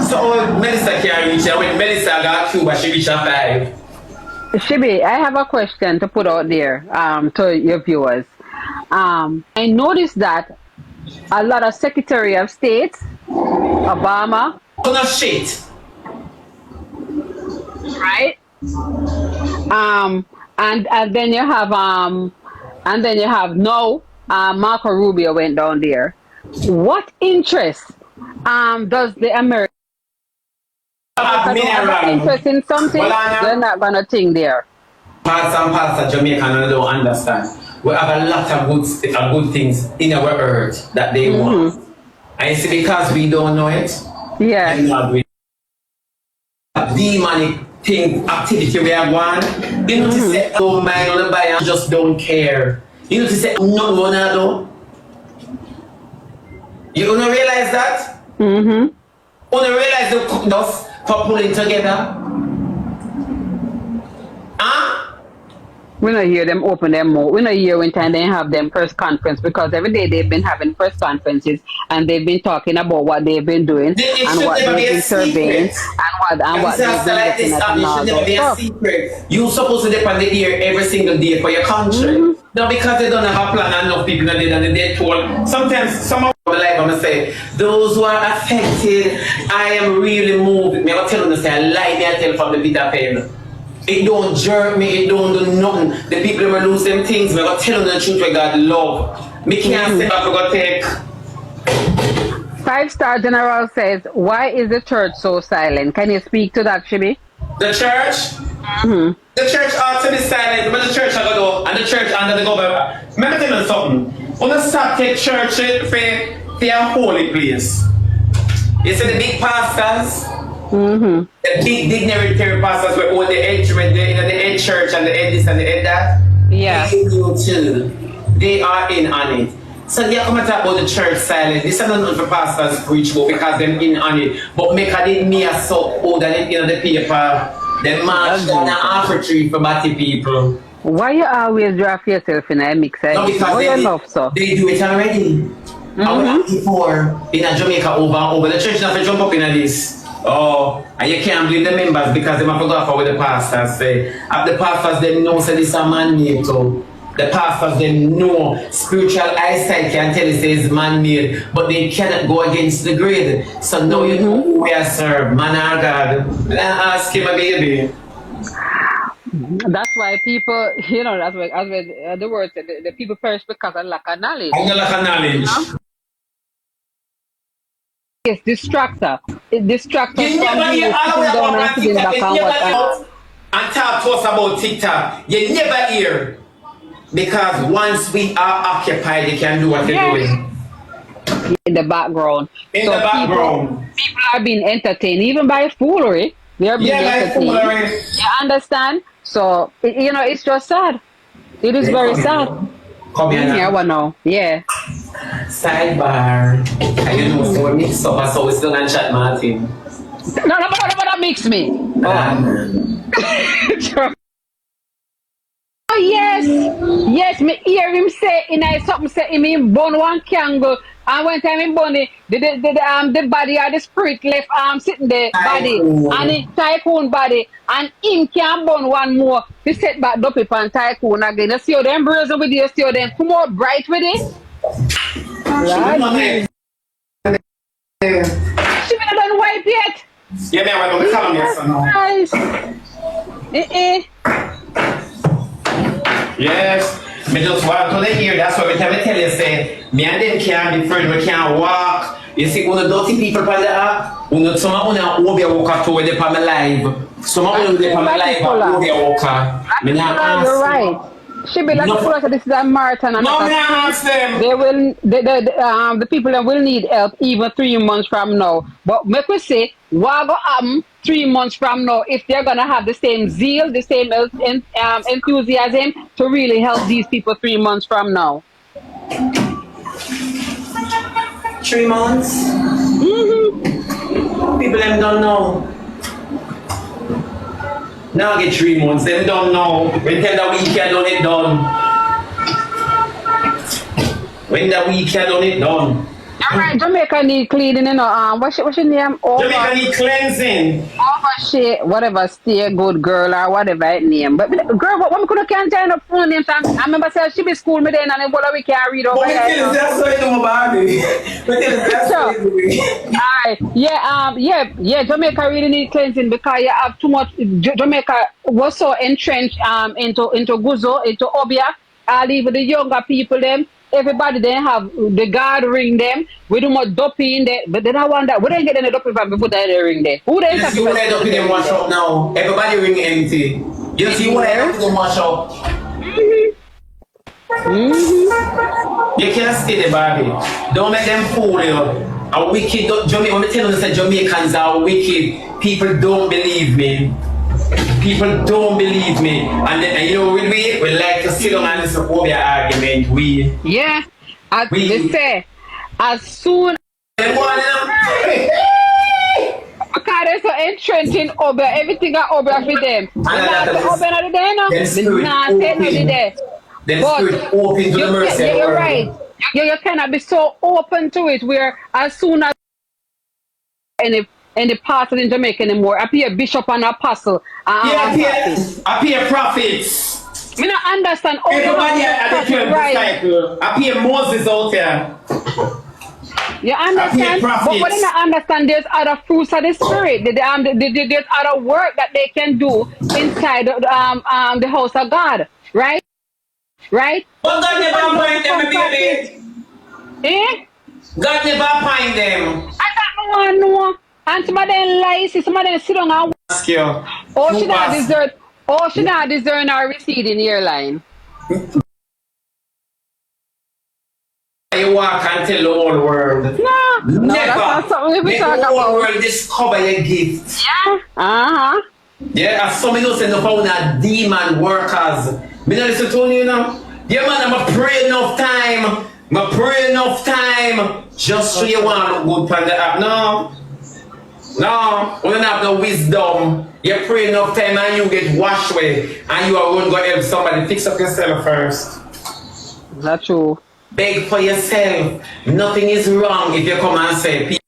So Melissa can't reach her. When Melissa got Cuba, she reach her 5. Shibi, I have a question to put out there to your viewers. I noticed that a lot of Secretary of State, Obama, no shit. right? And then you have no Marco Rubio went down there. What interest does the American have interest in something? They're not gonna think there. Parts and parts of Jamaica and don't understand. We have a lot of good things in our earth that they want. And you see, because we don't know it, yeah. Demonic thing, activity we are going. You know to say, don't mind on the buy and just don't care. You know to say, no, Ronaldo. You don't realize that? You don't realize the cook does for pulling together? Huh? We don't hear them open their mouth. We don't hear when time they have them press conference because every day they've been having press conferences and they've been talking about what they've been doing and what they've been surveying and what they've been looking at and all that stuff. You're supposed to depend the ear every single day for your country. No, because they don't have a plan and enough people that they're told. Sometimes some of my life I'm gonna say, those who are affected, I am really moved. Me I'm tell them to say I lie, me I tell from the bitter pain. It don't jerk me, it don't do nothing. The people will lose them things, but I tell them the truth where God love. Me can't say I forgot take. 5-star General says, why is the church so silent? Can you speak to that, Shibi? The church? The church ought to be silent, but the church are going to do, and the church under the government. Let me tell you something. When you start take church for a holy place. You see the big pastors? The big dignitary pastors were all the head church and the head this and the head that. Yeah. They do too. They are in on it. So they come and talk about the church silent. This is not for pastors preach about because they're in on it. But make a did me a so old than in the paper. They march down an apple tree for batty people. Why you always draft yourself in a mix? No, because they do it already. I went before in a Jamaica over and over. The church never jump up in this. Oh, and you can't blame the members because they might forgot for what the pastors say. And the pastors they know say this a man-made too. The pastors they know spiritual eyesight can tell you say it's man-made, but they cannot go against the grid. So now you know who we are served, man or God. And ask him a baby. That's why people, you know, that's why as the word said, the people perish because of lack of knowledge. And the lack of knowledge. It's distractor. It distracts us You from never hear all the way down and about sitting TikTok. back You and never what. hear and talk to us about TikTok. You never hear. Because once we are occupied, you can do what you're doing. In the background. In the background. People are being entertained, even by foolery. They are being entertained. Foolery. You understand? So, you know, it's just sad. It is very sad. Come here Yeah, now. what now? Yeah. Sidebar. And you know, so we mix up, so we still and chat Martin. No, mix me. Oh. Oh yes, yes. Me hear him say in I something say him in bun one candle, and one time in bunny the body or the spirit left sitting there body and it tycoon body and him can burn one more. He set back up on tycoon again. You see how them brazen with you, see how them come out bright with it. Lord, she been done wipe yet. Yeah, man, I'm going to come Nice. Yes. Me just walk to the ear. That's why we tell you, say, me and them can't be friends, we can't walk. You see, when the dirty people on the app, when some of them over walk to where they on my live. Some of them they on my live over walk. Me not ask. You're right. She be like, no. This is a marathon. And no, me not ask them. They will, the people that will need help even 3 months from now. But make we say, what go happen 3 months from now if they're gonna have the same zeal, the same enthusiasm to really help these people 3 months from now? 3 months? People them don't know. Now get 3 months, them don't know. When tell the weekend done it done. When the weekend done it done. Alright, Jamaica need cleaning, you know. What's your name? Jamaica need cleansing. Shit, whatever, stay good girl or whatever it name. But girl, what we could can't turn up phone names. I remember saying she be school me then and what we can't read over here. That's what you know about me. Alright, yeah, Jamaica really need cleansing because you have too much. Jamaica was so entrenched into Guzo, into Obia, even the younger people them. Everybody then have the guard ring them. We do more dopey in there, but then I wonder, we don't get any dopey from before they ring there. Who they have? You let dopey them wash up now. Everybody ring empty. You see what I have to wash up. You can't stay there, Barbie. Don't make them fool you. A wicked, when I tell you that Jamaicans are wicked, people don't believe me. People don't believe me, and you know we like to sit down and listen to their argument. We they say as soon because they're so entrenched in Oba, everything are Oba for them. Not Oba not there, no. Not say no there. But open to the mercy. You're right. You cannot be so open to it. Where as soon as any pastor in Jamaica anymore. I pay a bishop and apostle. I pay prophets. Me not understand. Everybody at the church disciple. I pay Moses out there. You understand? But what I not understand, there's other fruits of the spirit. There's other work that they can do inside the house of God. Right? Right? But God never find them, baby. Eh? God never find them. I don't know. And some of them lies, some of them sit down and ask you. Oh, she not deserve our receipt in your line. You walk and tell the whole world. No, never. That's not something we talk about. Make the whole world discover your gift. Yeah. Yeah, as some innocent no found a demon workers. Me not listen to you now. Yeah, man, I'm pray enough time. Just so you want to look good from the app. No, we don't have no wisdom. You pray enough time and you get washed away. And you are going to go help somebody. Fix up yourself first. That's true. Beg for yourself. Nothing is wrong if you come and say,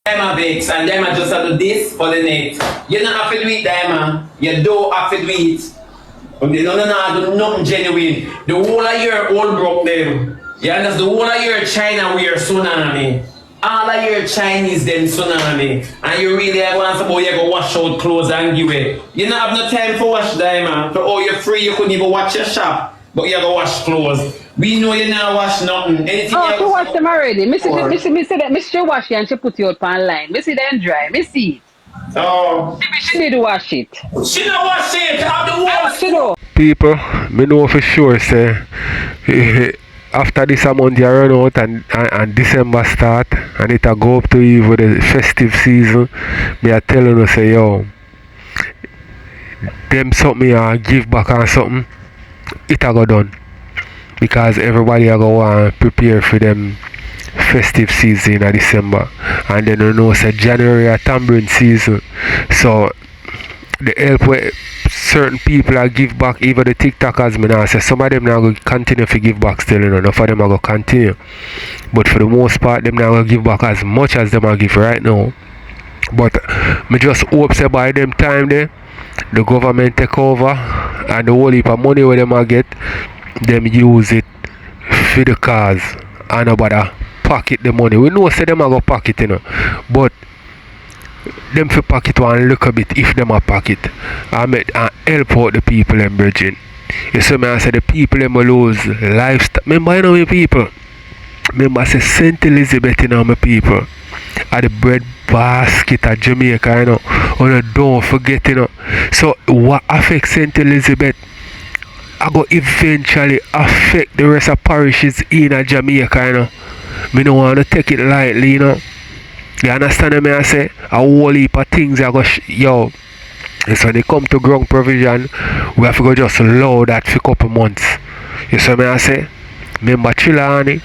them are begs and them are just do this for the net. You don't have to do it, them. You don't have to do it. No, do nothing genuine. The whole of your old broke them. You understand? The whole of your China wear tsunami. All of your Chinese them tsunami. And you really want to you go wash out clothes and give it. You don't have no time for wash them. So you're free, you couldn't even watch your shop. But you go wash clothes. We know you not wash nothing. Anything she wash them already. Me see that. Me she wash it and she put you up online. Me see them dry. Me see it. Oh. Maybe she need to wash it. She don't wash it. Have the wash. She do. People, me know for sure say after this month you run out and December start and it a go up to even the festive season. Me I telling you say yo, them something you give back on something, it a go done. because everybody are going to prepare for them festive season in December, and then you know say January a tambourine season, so the help where certain people are give back, even the TikTokers, me now say some of them now go continue to give back still, you know, enough of them are go continue, but for the most part them now go give back as much as them are give right now. But me just hope say by them time there the government take over and the whole heap of money where them a get, them use it for the cause and nobody pocket the money. We know say them a go pocket, you know, but them for pocket one little bit if them a pocket and help out the people them bridging. You see me I say the people them will lose lifestyle. Remember you know me people. Remember I say St. Elizabeth, you know my people. At the bread basket at Jamaica, you know. Oh, don't forget, you know. So what affects St. Elizabeth I go eventually affect the rest of parishes in Jamaica, you know. Me don't want to take it lightly, you know. You understand me I say? A whole heap of things I go yo. So when they come to ground provision, we have to go just allow that for a couple months. You see me I say? Remember Chilani?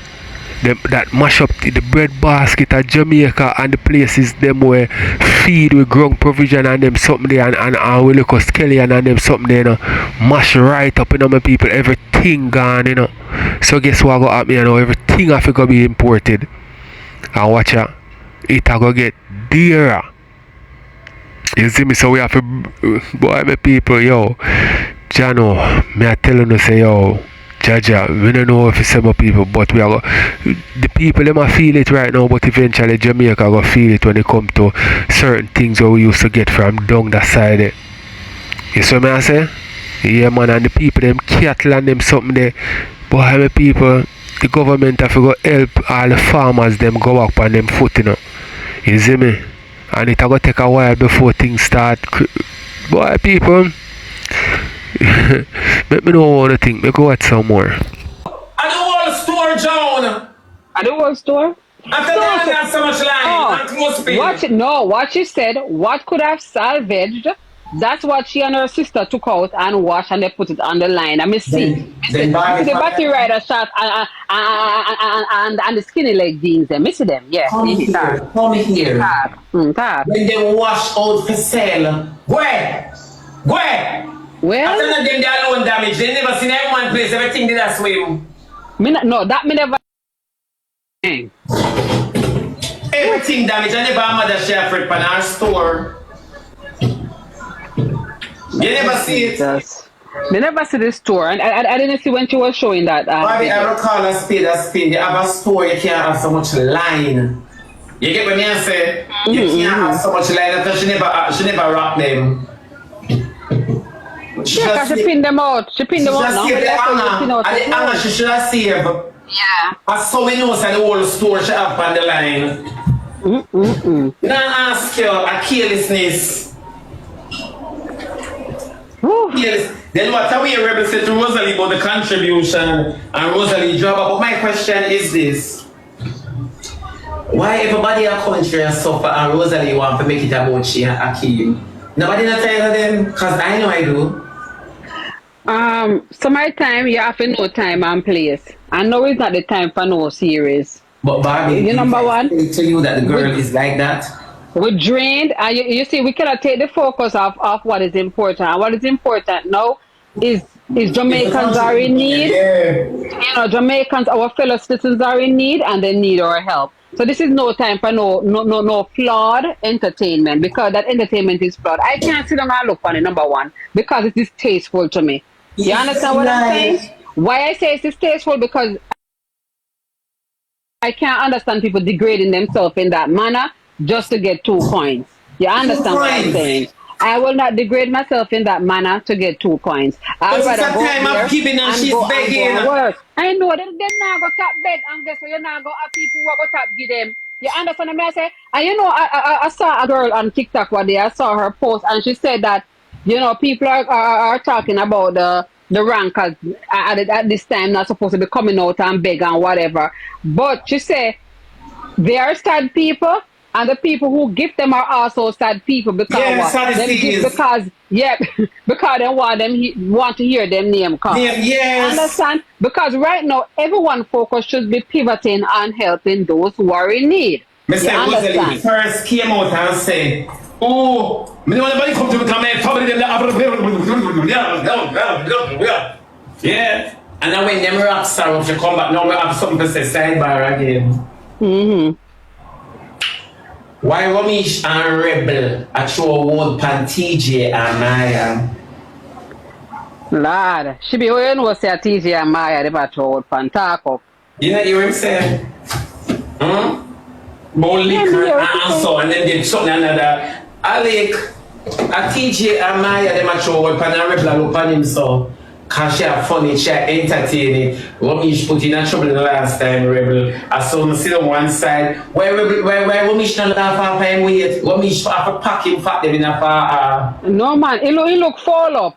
That mash up the bread basket at Jamaica and the places them where feed with ground provision and them something there and we look at Kelly and them something there, you know, mash right up, you know, my people, everything gone, you know. So guess what go happen, you know, everything have to go be imported. And watch out, it a go get dearer. You see me, so we have to, boy, my people, yo, Jano, me I telling you say, yo, Jaja, we don't know if it's some people, but we are the people them a feel it right now, but eventually Jamaica go feel it when it come to certain things that we used to get from down that side there. You see me I say? Yeah man, and the people them cattle and them something there. Boy my people, the government have to go help all the farmers them go up on them foot, you know. You see me? And it will take a while before things start. Boy people, let me know what you think. Me go watch some more. At the whole store, John. At the whole store? After that, not so much line. And close pin. What she said, what could have salvaged, that's what she and her sister took out and washed and they put it on the line. I mean, see. Then the battery rider shot and the skinny leg jeans, them. Miss them, yeah. Come here. When they wash out for sale, where? Well, after that, them they alone damage. They never seen everyone place everything did that swim. No, that me never. Everything damage. I never mother share for it in our store. You never see it. Me never see the store, and I didn't see when she was showing that. Bobby, I recall a spade. You have a store, you can't have so much line. You get what me I say? You can't have so much line because she never wrap them. Yeah, she pinned them out. She pinned them out now. The hanger she should have saved. Yeah. As so we know that the whole store should have on the line. Now ask you a carelessness. Then what are we rebel said to Rosealee about the contribution and Rosealee job? But my question is this. Why everybody in the country suffer and Rosealee want to make it about she and Akeem? Nobody not tired of them? Because I know I do. So my time, you have to know time and place. I know it's not the time for no series. But Barbie, you number one, tell you that the girl is like that. We're drained, and you see, we cannot take the focus off what is important. And what is important now is Jamaicans are in need. You know, Jamaicans, our fellow citizens are in need, and they need our help. So this is no time for no flawed entertainment, because that entertainment is flawed. I can't sit down and look on it, number one, because it is tasteful to me. You understand what I'm saying? Why I say it's distasteful? Because I can't understand people degrading themselves in that manner just to get 2 points. You understand what I'm saying? I will not degrade myself in that manner to get 2 points. I'd rather go time there of giving and she's begging. Work. I know them now go top bed and guess what? You now go have people who go top give them. You understand what I say? And you know, I saw a girl on TikTok one day. I saw her post and she said that, you know, people are talking about the rankers at this time not supposed to be coming out and beg and whatever. But she said they are sad people And the people who give them are also sad people because them give because because they want want to hear them name come. Yes. Understand? Because right now everyone focus should be pivoting on helping those who are in need. Mr. Rosealee first came out and said, "Oh, me don't want come to come and family them." Yeah. And then when them rap star to come back, now we have something to say sidebar again. Why Romeich and Rebel a throw word pan TJ and Maya? Lord, she be when was say TJ and Maya they about throw word pan talk up. You know hear him say? More liquor and so and then they something another. Alec a TJ and Maya them a throw word pan and Rebel look on him so. Cause she have funny, she have entertaining. Romeich put in a trouble the last time, Rebel. I saw him sit on one side. Why Romeich not laugh half time wait? Romeich have to pack him fat them in a far. No man, he look fall up.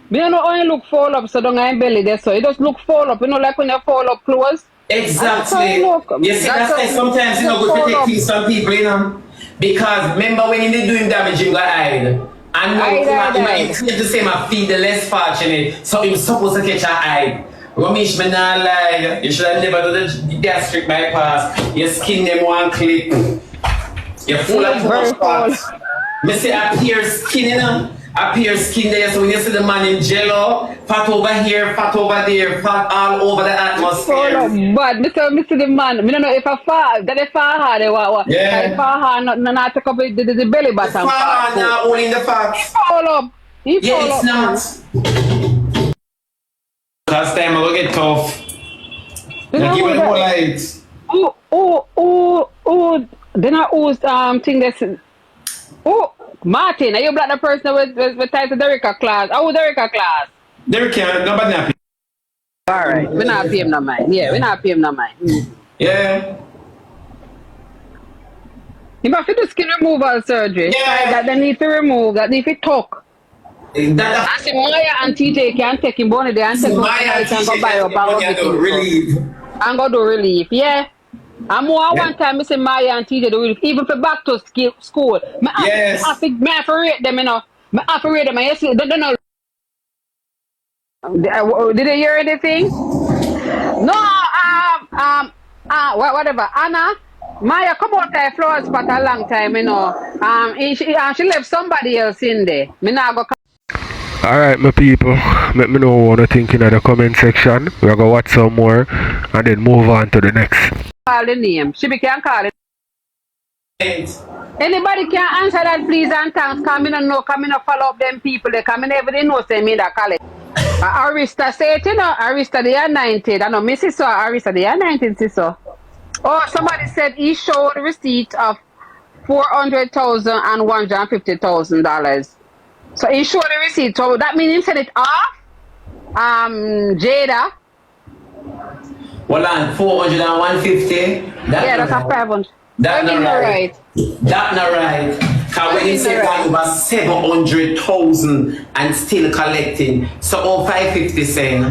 Me don't know how he look fall up, so don't I belly there. So he just look fall up. You know, like when you fall up close. Exactly. You see, that's why sometimes you know good protect some people, you know. Because remember when he did do him damage, he got hide. And now he might to say my feed the less fortunate, so he's supposed to catch an eye. Romeich, me not lie. You should have never done the gastric bypass. You skin them one clip. You're full of spots. Me say appear skin, you know. Appear skin there, so when you see the man in jello, fat over here, fat over there, fat all over the atmosphere. But Mr. the man, I don't know if I fall, that if I had it, what? Yeah. If I had not take up the belly button. The fat now only in the fat. He fall up. It's not. Last time I will get tough. Now give it more light. Then I who's thing that's Martin, are you black the person with tied to Derricka class? Oh, Derricka class. Derricka, nobody not. Alright, we're not paying no mind. Yeah, we're not paying no mind. Yeah. You have to do skin removal surgery. Yeah. That they need to remove, that need to talk. I see Maya and TJ can take him money there and take him and go buy up and go relief. And go do relief, yeah. And more one time I say Maya and TJ do relief, even for back to school. Yes. I have to rate them, you know. I have to rate them. I don't know. Did you hear anything? No, whatever. Anna, Maya come out there flower spot a long time, you know. She left somebody else in there. Me now go. Alright, my people, let me know what you think in the comment section. We're going to watch some more and then move on to the next. Call the name. She can call it. Anybody can answer that, please, and thanks. Come in and know, come in and follow up them people. They come in every know, say me that call it. Arista say it, you know, Arista they are 90. I know, Mrs. So Arista they are 19, sister. Oh, somebody said he showed receipt of $400,000 and $150,000. So he showed the receipt. So that means he sent it off. Jada. Well, on 400 and 150. Yeah, that's a 500. That's not right. That's not right. Because when he said that over 700,000 and still collecting, so all 550 saying.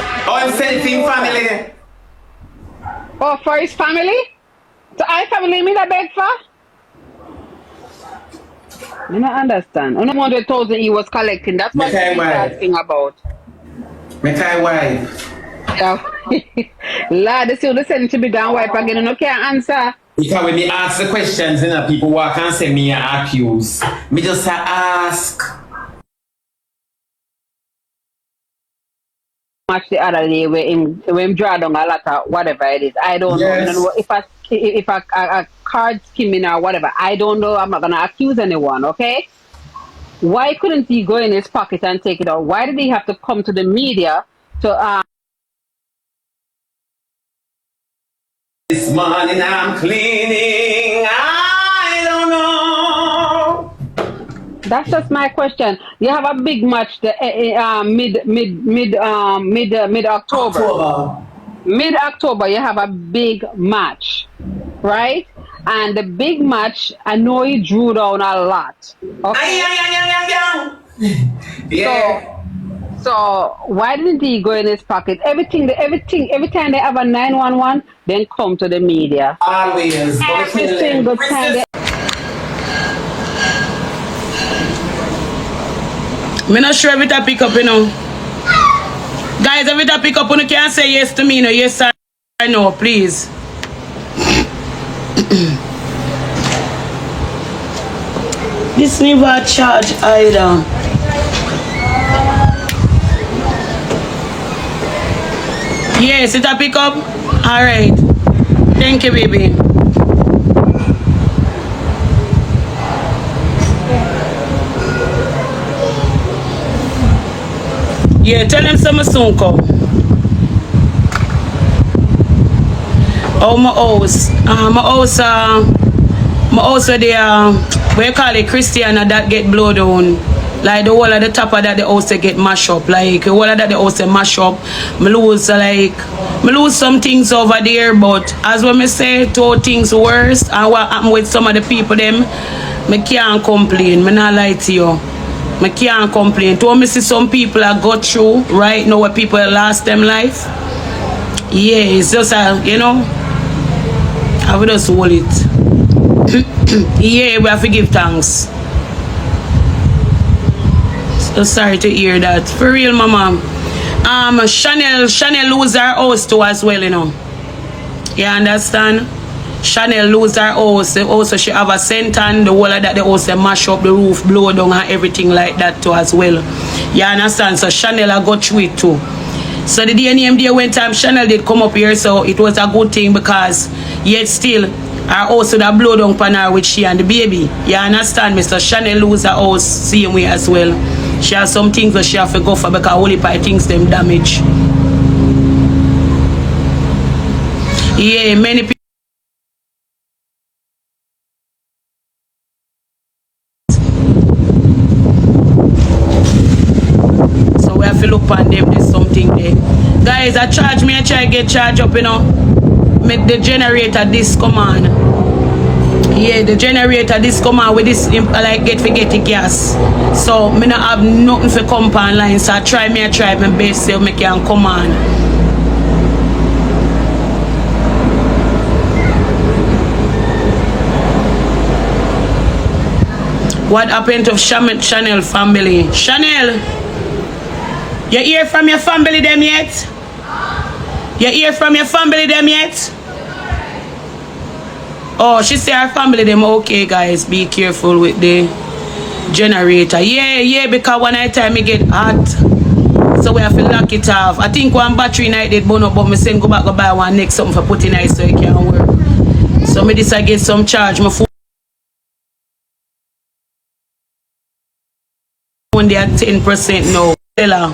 Oh, I'm sending for his family. Oh, for his family? So I family me that beg for? I don't understand. Only 100,000 he was collecting. That's what he's asking about. Make I wife. Yeah. Lord, this is send to be gone wipe again. You can't answer. Because when me ask the questions, you know, people walk and say me accuse. Me just ask. Much the other day when him draw down a lot of whatever it is. I don't know. I don't know if a card skimming or whatever. I don't know. I'm not gonna accuse anyone, okay? Why couldn't he go in his pocket and take it out? Why did he have to come to the media to This morning I'm cleaning. I don't know. That's just my question. You have a big match the mid October. Mid October you have a big match, right? And the big match, I know he drew down a lot. Okay? Yeah. So why didn't he go in his pocket? Every time they have a 911, then come to the media. Always. Every single time they Me not sure if it a pick up, you know. Guys, if it a pick up, you can't say yes to me, you know. Yes or no, please. This never charge either. Yes, it a pick up. All right. Thank you, baby. Yeah, tell them some soon come. Oh, my house. My house where they what you call it, Christiana that get blow down. Like the whole of the top of that the house they get mash up. Like the whole of that the house they mash up. Me lose some things over there, but as when me say two things worse and what happened with some of the people them, me can't complain. Me not lie to you. Me can't complain. To me see some people I go through right now where people lost them life. Yeah, it's just you know, I will just hold it. Yeah, we have to give thanks. So sorry to hear that. For real, mama. Chanel lose her house too as well, you know. You understand? Chanel lose her house. Also, she have a sentence. The whole of that, the house, they mash up the roof, blow down and everything like that too as well. You understand? So Chanel I got through it too. So the DNM day when time Chanel did come up here, so it was a good thing because yet still her house would have blow down upon her with she and the baby. You understand me? So Chanel lose her house same way as well. She has some things that she have to go for because only by things them damage. Yeah, many people. So we have to look on them, there's something there. Guys, I try to get charged up, you know. Make the generator this command. Yeah, the generator this command with this like get the gas. So me not have nothing for come online. So I try my best so me can come on. What happened to Chanel family? Chanel, you hear from your family them yet? You hear from your family them yet? Oh, she say her family them okay, guys. Be careful with the generator. Yeah, because one night time it get hot. So we have to lock it off. I think one battery night did burn up, but me saying go back go buy one next something for putting in so it can work. So me this I get some charge. My phone they at 10% now. Tell her.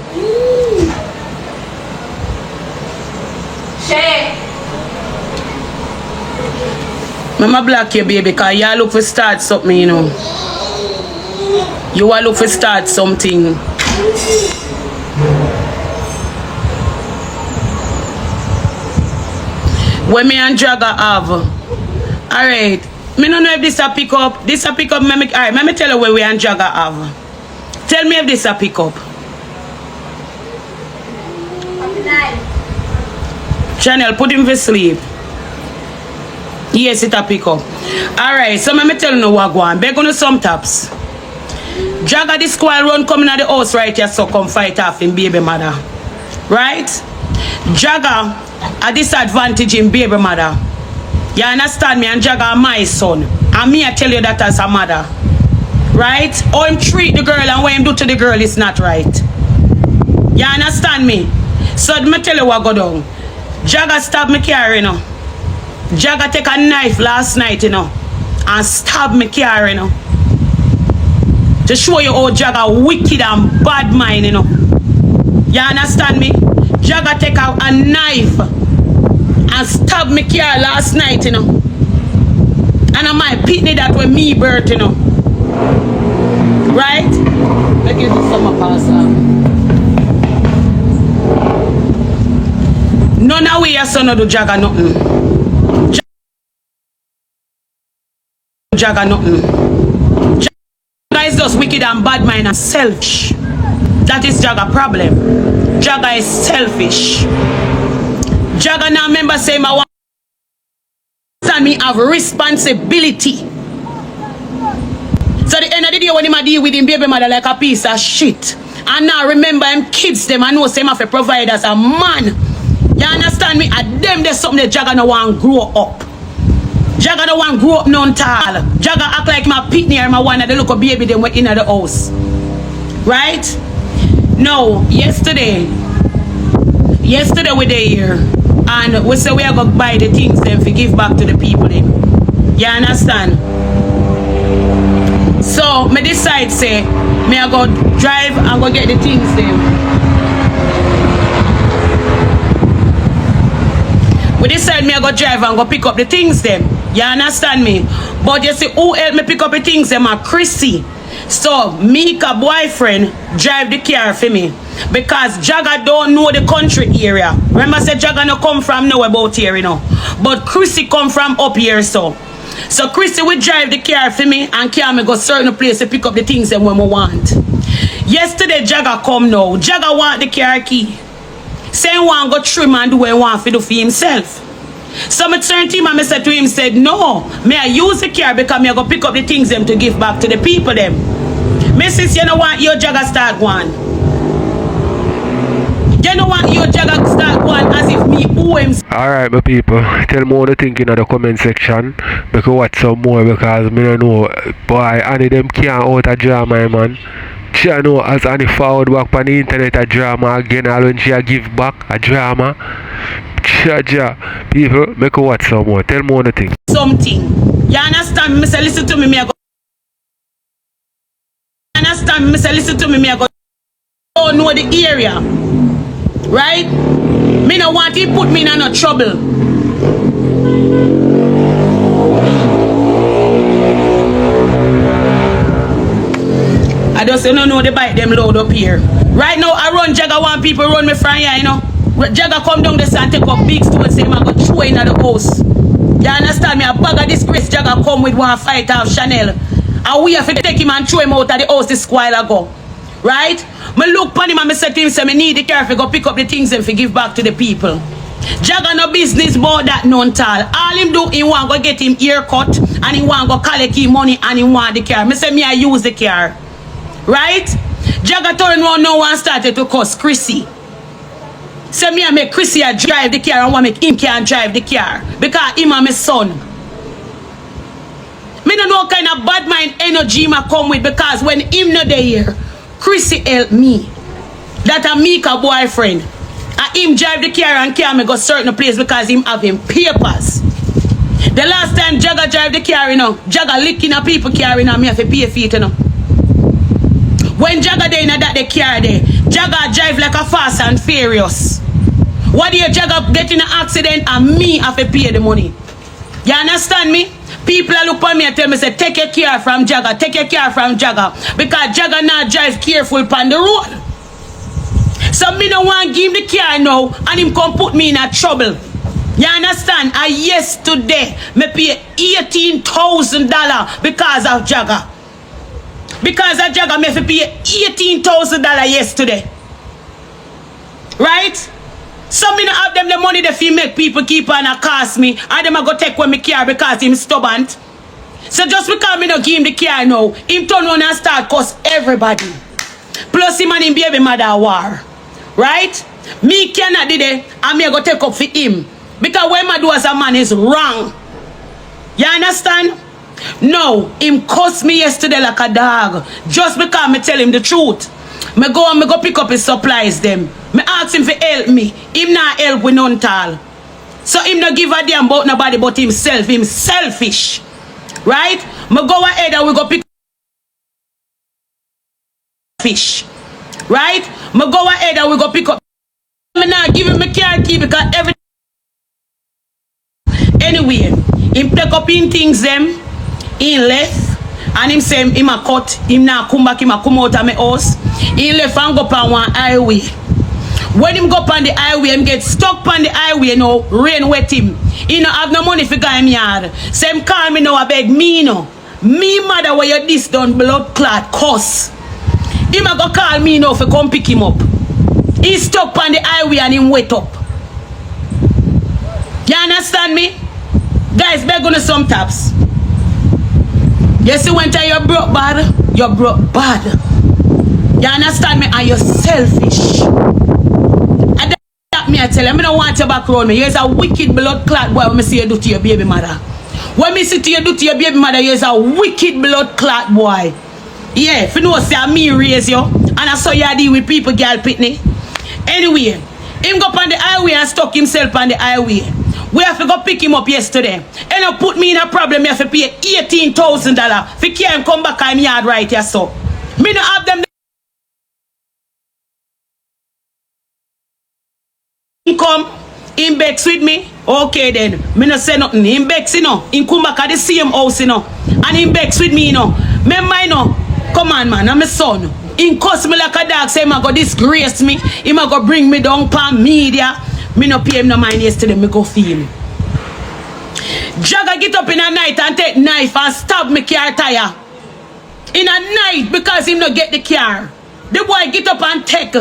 Mama block you, baby, because you look for start something, you know. You want look for start something. When me and Jagger have. Alright. Me don't know if this a pick up. This a pick up. Alright, let me tell you where we and Jagger have. Tell me if this a pick up. Chanel, put him to sleep. Yes, it a pick up. Alright, so let me tell you what go on. Beg on some taps. Jagger the squirrel run coming at the house right here, so come fight off in baby mother. Right? Jagger a disadvantage in baby mother. You understand me? And Jagger my son. And me I tell you that as a mother. Right? How him treat the girl and what him do to the girl is not right. You understand me? So let me tell you what go down. Jagger stab me car, you know. Jagger take a knife last night, you know, and stab me car, you know. To show you how Jagger wicked and bad mind, you know. You understand me? Jagger take a knife and stab me car last night, you know. And I might pitney that with me birth, you know. Right? Let me give you some pass. None of we your son do Jagger nothing. Jagger nothing. Jagger is just wicked and bad mind and selfish. That is Jaga problem. Jaga is selfish. Jaga now remember say my want me have responsibility. So the end of the day when him a deal with him baby mother like a piece of shit. And now remember him kids them, I know say him have to provide as a man. You understand me? At them there's something that Jaga no want grow up. Jaga no want grow up none tall. Jaga act like my pitney or my one of the little baby them went in the house. Right? No, yesterday we there here and we say we are gonna buy the things them to give back to the people them. You understand? So me decide say me I go drive and go get the things them. We decide me I go drive and go pick up the things them. You understand me? But you see who help me pick up the things them are Chrissy. So Mika boyfriend drive the car for me because Jaga don't know the country area. Remember I said Jaga no come from nowhere about here, you know. But Chrissy come from up here so Chrissy will drive the car for me and can me go certain place to pick up the things them when we want. Yesterday Jaga come now. Jaga want the car key. Say he want go trim and do what he want to do for himself. So I turned to him and I said to him, said, no, may I use the car because I go pick up the things them to give back to the people them. Mrs. You know what your Jaga start one. You know what your Jaga start one as if me owe him. Alright my people, tell me what you think in the comment section. Because watch some more because me don't know. Boy, any them can't out a drama man. She know as any forward back on the internet a drama again all when she a give back a drama. People, make a watch some more. Tell me what you think. Something. You understand me? Say listen to me, me I go. You understand me? Say listen to me, me I go. Don't know the area. Right? Me no want he put me in no trouble. I just don't know the bike them load up here. Right now I run Jaga one people run me from here, you know. Jaga come down the and take up big stone say I go throw in the house. You understand me? A bag of disgrace Jaga come with one fight off Chanel. And we have to take him and throw him out of the house this while ago. Right? Me look upon him and I said to him, say, me need the car to go pick up the things and to give back to the people. Jaga no business about that none tall. All him do, he want to get him ear cut and he want to collect him money and he want the car. Me say me I use the car. Right? Jaga turn around now and started to cuss Chrissy. Say me I make Chrissy a drive the car and want make him can drive the car. Because him and my son. Me don't know what kind of bad mind energy I come with because when him not there, Chrissy help me. That a Mika boyfriend. And him drive the car and can me go certain place because him have him papers. The last time Jaga drive the car, you know, Jaga licking a people car, you know, me have to pay feet, you know. When Jaga there in that the car there, Jaga drive like a fast and furious. What do you Jaga get in an accident and me have to pay the money? You understand me? People look at me and tell me, say, take your car from Jaga, take your car from Jaga. Because Jaga now drive careful on the road. So me don't want to give him the car now and him come put me in a trouble. You understand? And yesterday, me pay $18,000 because of Jaga. Because of Jaga, me have to pay $18,000 yesterday. Right? So me don't have them the money that feel make people keep on a cost me. And them I go take when me car because him stubborn. So just because me don't give him the car now, him turn on and start cost everybody. Plus him and him baby mother war. Right? Me cannot do that and me I go take up for him. Because what I do as a man is wrong. You understand? No, him cuss me yesterday like a dog. Just because me tell him the truth. Me go and me go pick up his supplies them. Me ask him to help me. Him not help with none tall. So him not give a damn about nobody but himself. Him selfish. Right? Me go ahead and we go pick up fish. Right? Me go ahead and we go pick up. Me not give him my car key because everything. Anyway, him take up in things them. He left. And him say him a cut. Him now come back. Him a come out of my house. He left and go on one highway. When him go on the highway, him get stuck on the highway now, rain wet him. He no have no money for go him yard. So him call me now, I beg me no. Me mother where you this done blood clot cuss. Him a go call me now for come pick him up. He stuck on the highway and him wet up. You understand me? Guys, beg on some taps. You see when you broke bad, you broke bad. You understand me? And you're selfish. And that me I tell you, I don't want you back around me. You're a wicked blood clot boy when I see you do to your baby mother. When me see you do to your baby mother, you're a wicked blood clot boy. Yeah, if you know say me raise you, and I saw you deal with people, girl pitney. Anyway, him go up on the highway and stuck himself on the highway. We have to go pick him up yesterday. And you put me in a problem, you have to pay $18,000 for carry him come back on my yard right here, so. Me not have them come, him bex with me. Okay then, me not say nothing. Him bex, you know. Him come back at the same house, you know. And him bex with me, you know. Remember, you know. Come on, man, I'm my son. Him cuss me like a dog, say him a go disgrace me. Him a go bring me down pan media. Me no pay him no mind yesterday, me go feel him. Jagger get up in a night and take knife and stab me car tire. In a night because him no get the car. The boy get up and take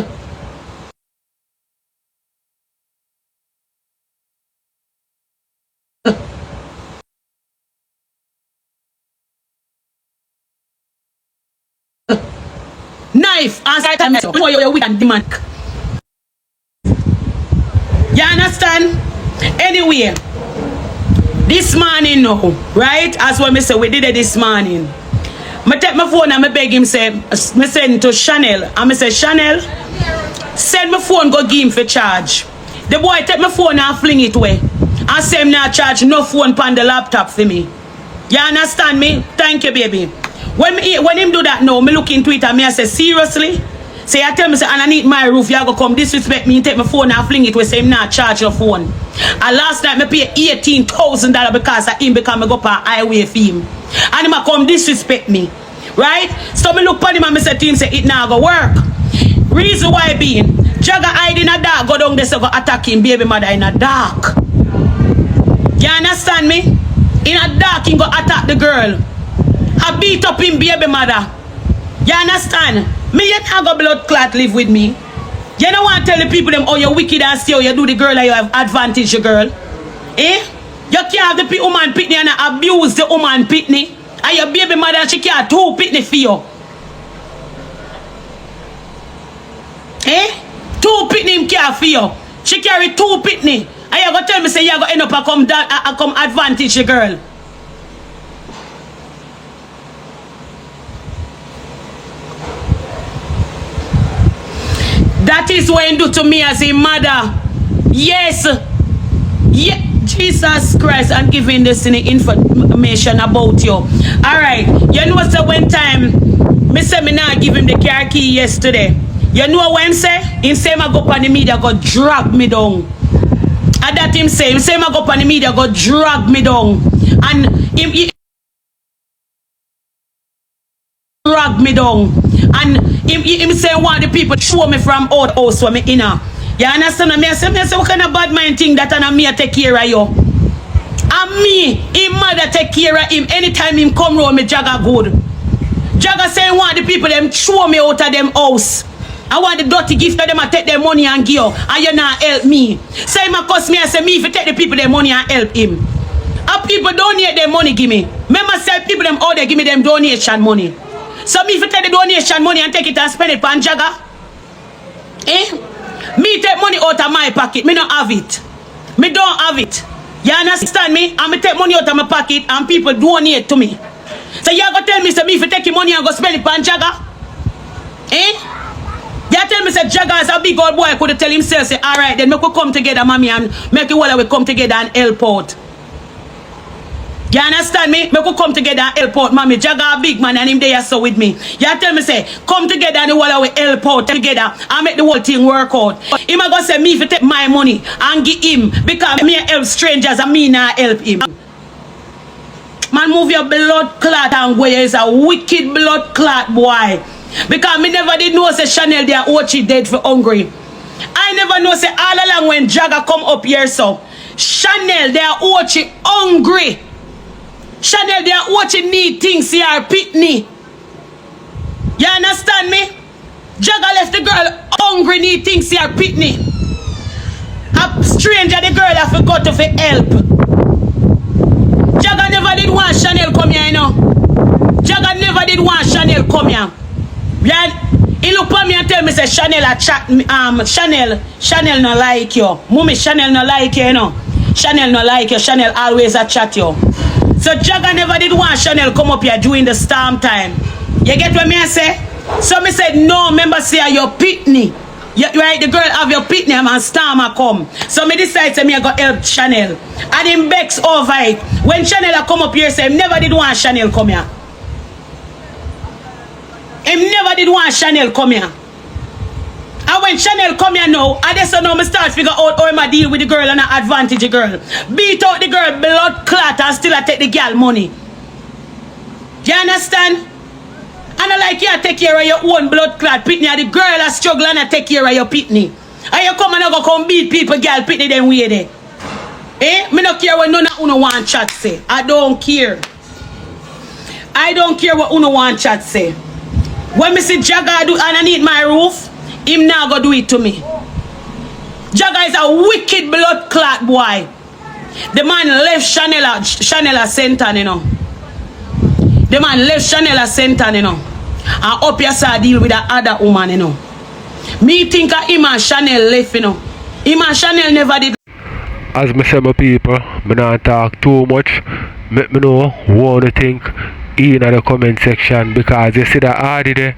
knife and start to with and demand. You understand? Anyway, this morning now, right? As what me say, we did it this morning. I take my phone and I beg him say, me send to Chanel. And I say, Chanel, send my phone go give him for charge. The boy take my phone and fling it away. And say him not charge no phone on the laptop for me. You understand me? Thank you, baby. When him do that now, me look into it and me I say, seriously? Say I tell me say, and I need my roof, you go come disrespect me and take my phone and fling it where say him not charge your phone. And last night me pay $18,000 because of him because I go on highway for him. And him a come disrespect me. Right? So me look upon him and me say to him, say it now go work. Reason why being, Jagger hide in a dark, go down there so go attack him baby mother in a dark. You understand me? In a dark he go attack the girl. I beat up him baby mother. You understand? Me yet have a blood clot live with me. You don't want to tell the people them, oh, you're wicked and see how you do the girl and you have advantage, your girl. Eh? You can't have the woman pitney and abuse the woman pitney. And your baby mother, she can't two pitney for you. Eh? Two pitney him care for you. She carry two pitney. And you go tell me, say, you go end up and come advantage, your girl. That is what you do to me as a mother. Yes. Yeah. Jesus Christ, I'm giving this information about you. Alright. You know so one time, me say me not give him the car key yesterday. You know what him say? Him say I go up on the media, go drag me down. And that him say I go up on the media, go drag me down. And him drag me down. And him say want the people show me from out house when me in her. You understand me? I say what kind of bad mind thing that and me take care of you. And me, him mother take care of him anytime him come round me Jagger good. Jagger say want the people them show me out of them house. I want the dirty gift of them and take their money and give you. And you not help me. Say him a cuss me and say me if you take the people their money and help him. And people donate their money give me. Remember say people them all they give me them donation money. So me if you take the donation money and take it and spend it on Jagger. Eh? Me take money out of my pocket. Me don't have it. Me don't have it. You understand me? And me take money out of my pocket and people donate to me. So you go tell me say me if you take your money and go spend it on Jagger? Eh? You tell me say Jagger is a big old boy could tell himself say alright then we could come together mommy and make it while we come together and help out. You understand me? We could come together and help out, mommy. Jagger a big man and him there so with me. You tell me say, come together and while we help out together and make the whole thing work out. Him a go say me if you take my money and give him because me help strangers and me not help him. Man, move your blood clot and go. Is a wicked blood clot boy. Because me never did know say Chanel there Ochi dead for hungry. I never know say all along when Jagger come up here so Chanel there Ochi hungry. Chanel, they are watching need things here, pitney. You understand me? Jagga left the girl hungry, need things here pitney. A stranger, the girl have to go to for help. Jagga never did want Chanel come here, you know. Jagga never did want Chanel come here. Yeah, he look at me and tell me say Chanel a chat Chanel no like you. Mommy, Chanel no like you, you know. Chanel no like you. Chanel always a chat you. So Jagga never did want Chanel come up here during the storm time. You get what me I say? So me said no, remember say your pitney. You right, the girl have your pitney and storm come. So me decide say me I go help Chanel. And him begs over it. When Chanel a come up here say him never did want Chanel come here. Him never did want Chanel come here. And when Chanel come here now, I just know me start figure out how I deal with the girl and I advantage the girl. Beat out the girl, blood clot and still I take the girl money. You understand? And I like you take care of your own blood clot pitney and the girl a struggle and I take care of your pitney. And you come and I go come beat people, girl pitney then way there. Eh? Me no care what none of uno want chat say. I don't care. I don't care what uno want chat say. When me see Jagga do underneath my roof, him now go do it to me. Jagga is a wicked blood clot boy. The man left Chanel a center, you know. The man left Chanel a center, you know. And up here saw deal with that other woman, you know. Me think him and Chanel left, you know. Him and Chanel never did. As me say my people, me not talk too much. Let me know what you think in the comment section, because you see the Hardy there,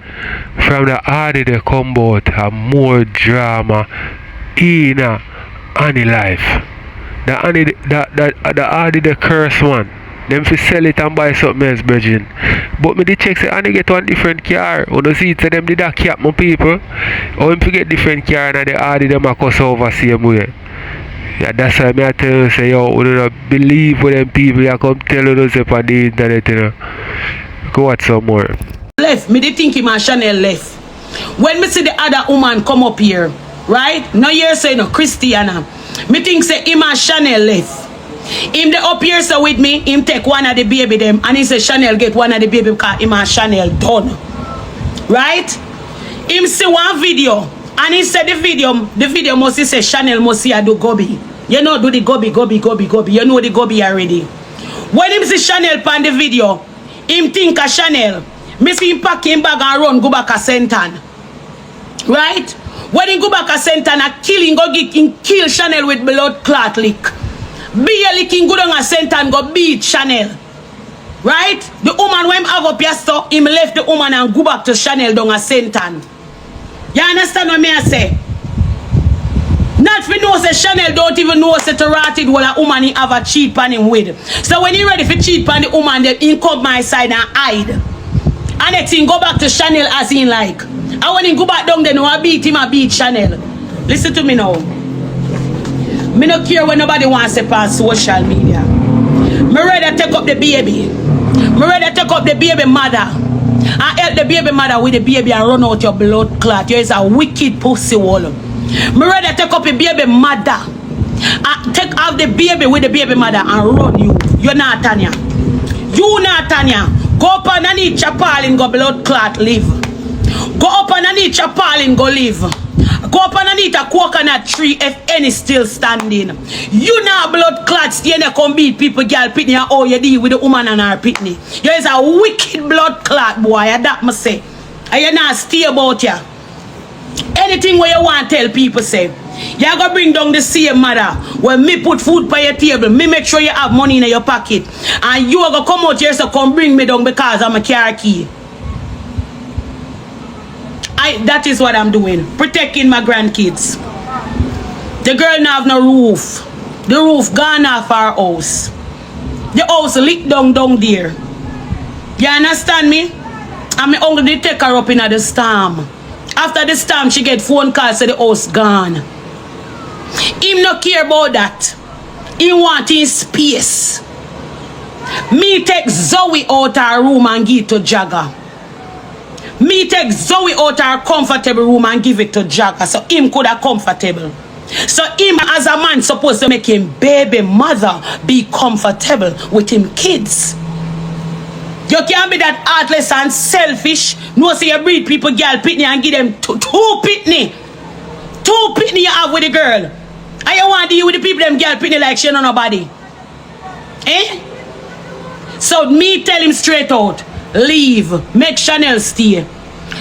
from the Hardy they come out have more drama in any life. The Hardy the curse one. Them fi sell it and buy something else, brethren. But me did check say Annie get one different car. When you see it, say them did that cap my people. Or him fi get different car and the Hardy them a cuss over same way. Yeah, that's why I tell you, say, yo, we don't believe what them people are come tell us up on the internet, you know. Go watch some more. Left, me did think him and Chanel left. When me see the other woman come up here, right? No year say no, Christiana. Me think say him and Chanel left. Him the up here so with me, him take one of the baby them, and he say Chanel get one of the baby because him and Chanel done. Right? Him see one video. And he said the video must say Chanel must see I do gobi. You know do the gobi. You know the gobi already. When him see Chanel pan the video, him think a Chanel. Me see him pack him bag and run go back a Sentan. Right? When he go back a Sentan a kill him go get him kill Chanel with blood clot lick. Be a licking go down a Sentan go beat Chanel. Right? The woman when him have up yesterday, him left the woman and go back to Chanel down a Sentan. You understand what me I say? Not for know say Chanel don't even know say to rotted what a woman he have a cheat on him with. So when he ready for cheat on the woman, then he come my side and hide. And next thing go back to Chanel as he like. And when he go back down then I beat him, I beat Chanel. Listen to me now. Me no care when nobody wants to pass social media. Me ready to take up the baby. Me ready to take up the baby mother. And help the baby mother with the baby and run out your blood clot. You is a wicked pussy wall. Me ready to take up the baby mother. And take off the baby with the baby mother and run you. You're not Tanya. You not Tanya. Go up underneath your pal and go blood clot live. Go up underneath your pal and go live. Go up underneath a coconut tree if any still standing. You not blood clots, you not come beat people, girl, pitney, and oh, you deal with the woman and her pitney. You is a wicked blood clot, boy, that must say. And you not stay about ya. Anything where you want to tell people, say. You go bring down the same mother. When me put food by your table, me make sure you have money in your pocket. And you go come out here, so come bring me down because I'm a car key. That is what I'm doing. Protecting my grandkids. The girl now have no roof. The roof gone off our house. The house licked down there. You understand me? And my uncle did take her up in the storm. After the storm, she get phone calls say the house gone. Him no care about that. He want his space. Me take Zoe out her room and give it to Jagga. Me take Zoe out her comfortable room and give it to Jagga so him could have comfortable. So him as a man supposed to make him baby mother be comfortable with him kids. You can't be that heartless and selfish. No, say you breed people girl pitney and give them two pitney. Two pitney you have with the girl. And you want to deal with the people them girl pitney like she know nobody. Eh? So me tell him straight out, leave. Make Chanel stay.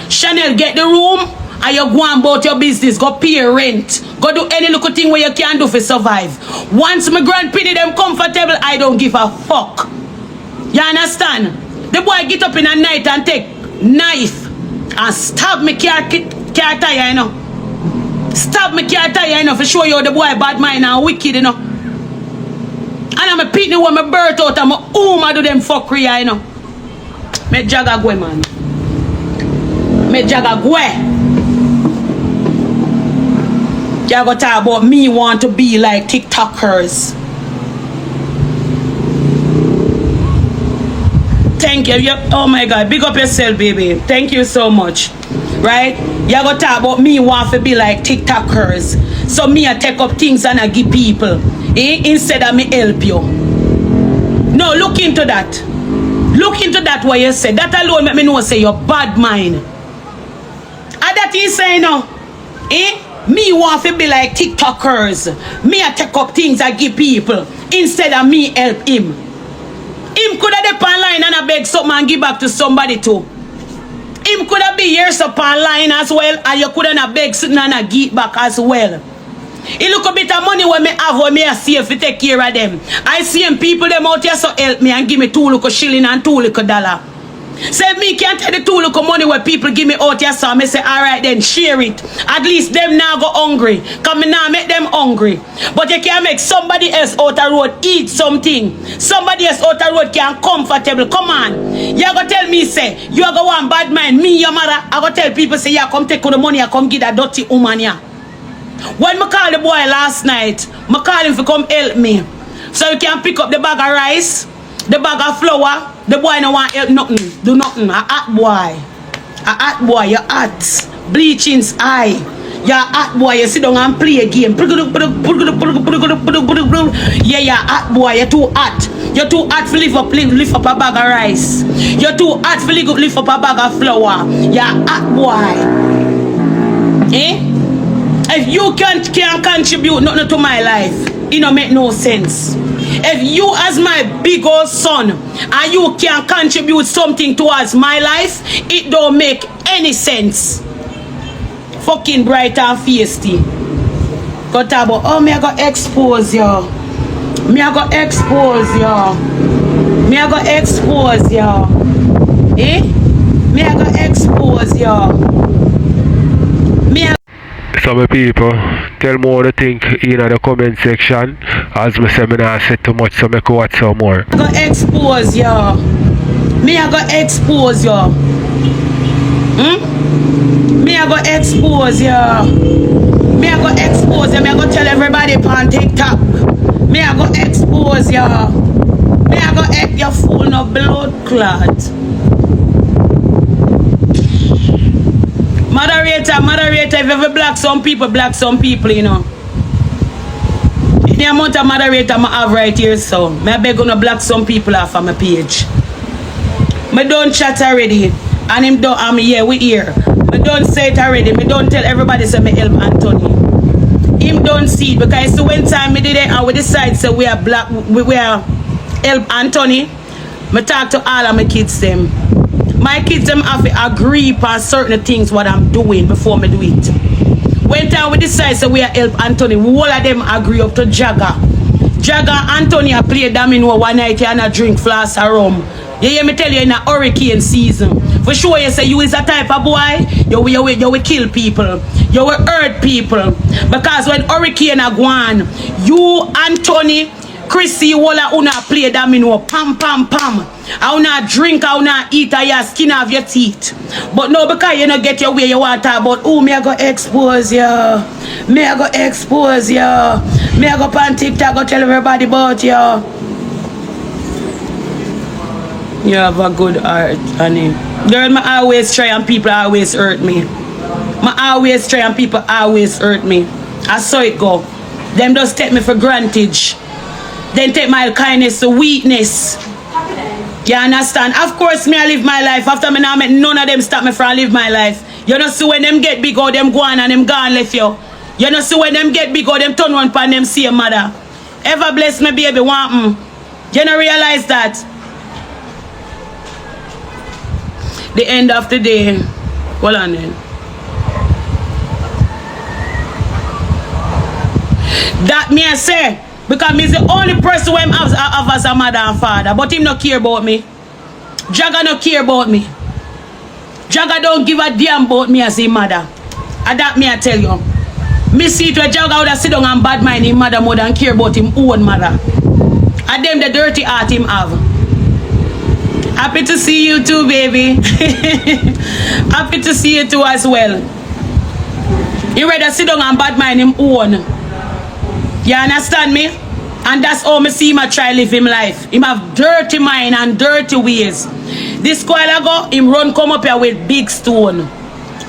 Chanel get the room and you go on about your business. Go pay rent. Go do any little thing where you can do for survive. Once my grand pitney them comfortable, I don't give a fuck. You understand? The boy get up in the night and take knife and stab me car tire, you know. Stab me car tire, you know, for show you the boy bad mind and wicked, you know. And I'm a pitney when my birth out and my I do them fuckery, you know. Me jaga gwe, man. Me jaga gwe. You go talk about me want to be like TikTokers. Thank you. Oh my God, big up yourself, baby. Thank you so much. Right? You go talk about me want to be like TikTokers. So me I take up things and I give people. Instead of me help you. No, look into that. Look into that what you said. That alone make me know say you're bad mind. And that is saying no. Me want to be like TikTokers. Me I take up things I give people. Instead of me help him. Him could have dip online and I beg something and give back to somebody too. Him could have be years up online as well and you could have beg something and I give back as well. He look a bit of money when me have when me I save to take care of them. I see him people them out here so help me and give me 2 little shilling and 2 little dollar. Say me can't take the 2 little money where people give me out here so me say alright then share it. At least them now go hungry. Cause me now make them hungry. But you can't make somebody else out the road eat something. Somebody else out the road can comfortable. Come on. You go tell me say you go one bad mind. Me your mother I go tell people say yeah come take the money and come give that dirty woman here. When I call the boy last night, I call him to come help me. So you can pick up the bag of rice, the bag of flour. The boy no want help nothing. Do nothing. A hot boy. A hot boy. You're hot. Bleaching's eye. You're hot boy. You sit down and play a game. Yeah, you're hot boy. You're too hot. You're too hot to lift up a bag of rice. You're too hot to lift up a bag of flour. You're hot boy. Eh? If you can't contribute nothing to my life, it don't make no sense. If you as my big old son and you can contribute something towards my life, it don't make any sense. Fucking bright and feisty. Got about oh me I go expose you. Me I go expose you. Me I go expose you. Eh? Me I go expose you. Me I some people tell me what they think in the comment section. As I say, I not say too much, so I go watch some more. I go expose you. Me I go expose you. Me I go expose you. Me I go expose you. Me I go tell everybody on TikTok. Me I go expose you. Me I go egg you full of blood clot. Moderator, if you ever block some people, you know. The amount of moderator I have right here, so I beg gonna block some people off of my page. I don't chat already, and him don't, here, we here. I don't say it already, I don't tell everybody say me help Anthony. Him don't see it, because so when time I did it, and we decide so we are black, we are help Anthony, I talk to all of my kids them. My kids them have to agree upon certain things what I'm doing before me do it. When time we decide so we are help Anthony, all of them agree up to Jagger. Jagger Anthony I play domino one night and a drink flask of rum. You hear me tell you in a hurricane season. For sure you say you is a type of boy, you will kill people. You will hurt people. Because when hurricane are gone, you Anthony Chrissy wala una play domino pam pam pam. I una drink, I una eat your skin off your teeth. But no, because you don't get your way you want to talk about, oh, me I go expose you. Me I go expose you. Me I go on TikTok, go tell everybody about you. You have a good heart, honey. Girl, I always try and people always hurt me. I always try and people always hurt me. I saw it go. Them just take me for granted. Then take my kindness to weakness. You understand? Of course, me I live my life. After me now, none of them stop me from live my life. You know, see when them get big or them go on and them gone left you. You know, see when them get big or them turn one pan them see a mother. Ever bless me, baby, want You don't realize that? The end of the day. Hold on then. That me I say, because me's the only person who have as a mother and father, but him not care about me. Jagga not care about me. Jagga don't give a damn about me as a mother. And that me I tell you. Me see it where Jagga would have sit down and bad mind him mother more than care about him own mother. And them the dirty heart him have. Happy to see you too, baby. Happy to see you too as well. You rather sit down and bad mind him own. You understand me? And that's how me see him try live him life. Him have dirty mind and dirty ways. This while ago, him run come up here with big stone.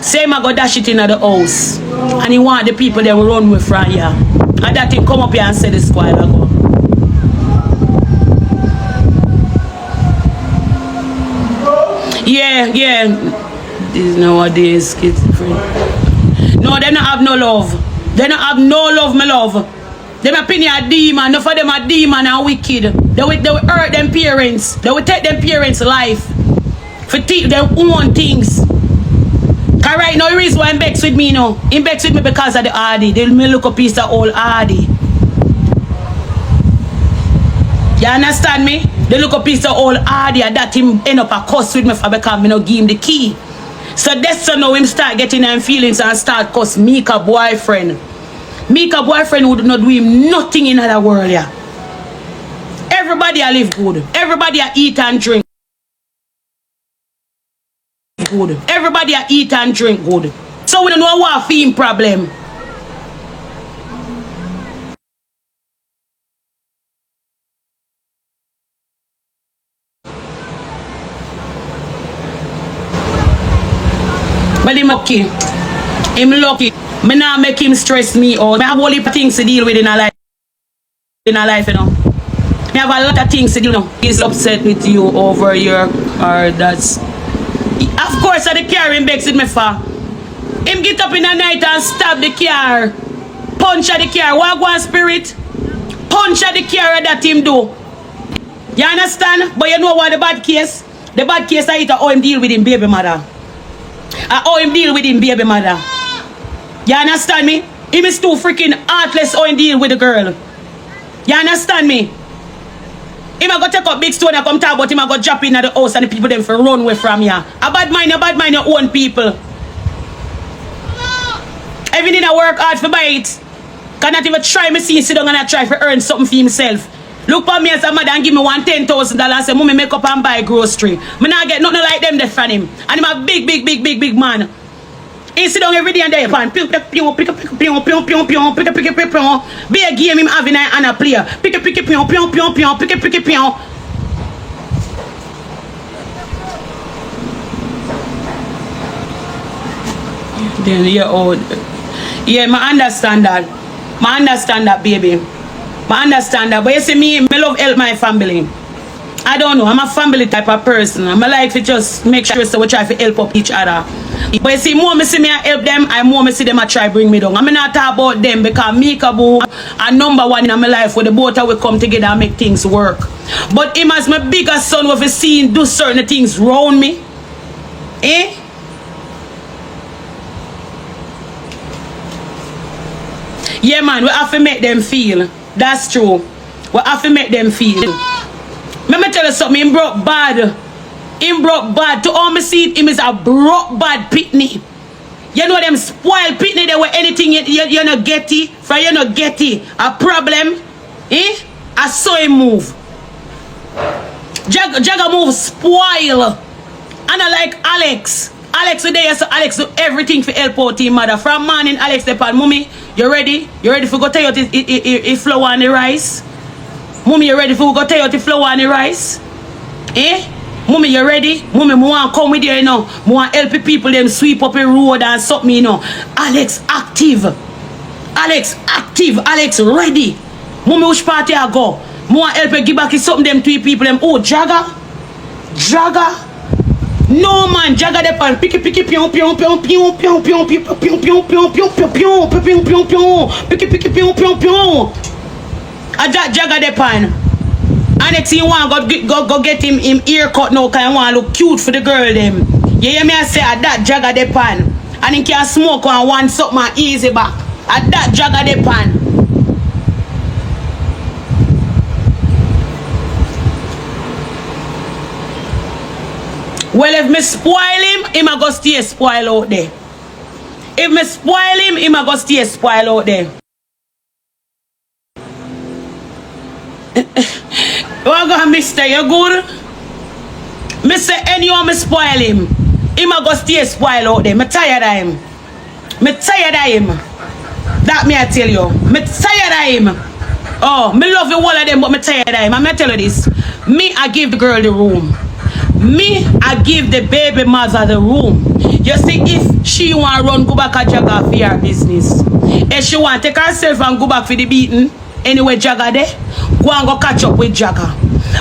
Same I go dash it in the house. And he want the people them run with from here. And that him come up here and say this while ago. Yeah. These nowadays kids friend. No, they don't have no love. They don't have no love, my love. Them opinion a demon. Enough of them a demon and wicked. They will hurt them parents. They will take them parents' life. For teach them own things. Cause right now the reason why I'm vexed with me now. He vexed with me because of the Hardy. They me look a piece of old Hardy. You understand me? They look a piece of old Hardy and that him end up a cuss with me for because me no give him the key. So that's so now him start getting them feelings and start cuss Mika boyfriend. Mika boyfriend would not do him nothing in other world, yeah. Everybody a live good. Everybody a eat and drink good. Everybody a eat and drink good. So we don't know what film problem. But him lucky. Him lucky. Me not make him stress me out. I have all the things to deal with in a life. You know. I have a lot of things to do now. He's upset with you over your or that's. Of course, I the car him begs with me for. Him get up in the night and stab the car. Punch at the car. What one spirit? Punch at the car that him do. You understand? But you know what the bad case? The bad case I how him deal with him baby mother. How him deal with him baby mother. You understand me? Him is too freaking heartless how he deal with the girl. You understand me? Him a go take up big stone and come talk about him a go drop in at the house and the people them for run away from you. A bad mind your own people. Everything I work hard for buy it. Cannot even try me see sit down and I try to earn something for himself. Look for me as a mother and give me $10,000 and say, mommy make up and buy grocery. Me not get nothing like them there from him. And him a big man. He sit down every day and there pick a be a game him having and a player. Pick a Then yeah, I understand that. I understand that, baby. I understand that. But you see me love help my family. I don't know. I'm a family type of person. I'm like to just make sure so we try to help up each other. But you see, more me see me I help them, I more me see them I try bring me down. I'm not talk about them because Mika boo are number one in my life where the both of we come together and make things work. But him as my biggest son with seeing do certain things round me. Eh? Yeah man, we have to make them feel. That's true. We have to make them feel. Let me tell you something, him broke bad. Him broke bad. To all me see it, him is a broke bad pitney. You know them spoiled pitney, they were anything you not get it. For you not get it. A problem. Eh? I saw him move. Jagga move spoil. And I like Alex. Alex today, so Alex do everything for help out him mother. From morning, Alex depend. Mommy, you ready? You ready for go tell you the flour and the rice? Mommy, you ready for go tell you the flour and the rice? Eh? Mommy, you ready? Mommy, I want to come with you, you know. I want to help the people them sweep up the road and something, you know. Alex active. Alex active. Alex ready. Mommy, which party I go? I want to help you give back something them to the people them. Oh, Jagga. Jagger? No man, Jagger the pan. Picky pion pion pion pion pion pion pion pion pion pion pion pion pion pion pion pion. Picky pion pion pion. I that Jagger the pan. And next thing you want go get him ear cut now, cause you want look cute for the girl them. You hear me I say at that Jagger the pan. And he can smoke and want something easy back. At that Jagger the pan. Well, if me spoil him a go stay spoil out there. If me spoil him a go stay spoil out there. What go mister, you good? Me say anyhow me spoil him a go stay spoil out there. Me tired of him. Me tired of him. That me I tell you. Me tired of him. Oh, me love the whole of them, but me tired of him. And me tell you this. Me, I give the girl the room. Me, I give the baby mother the room. You see, if she want to run, go back and Jagger for her business. If she want to take herself and go back for the beating, anyway, Jagger there, go and go catch up with Jagger.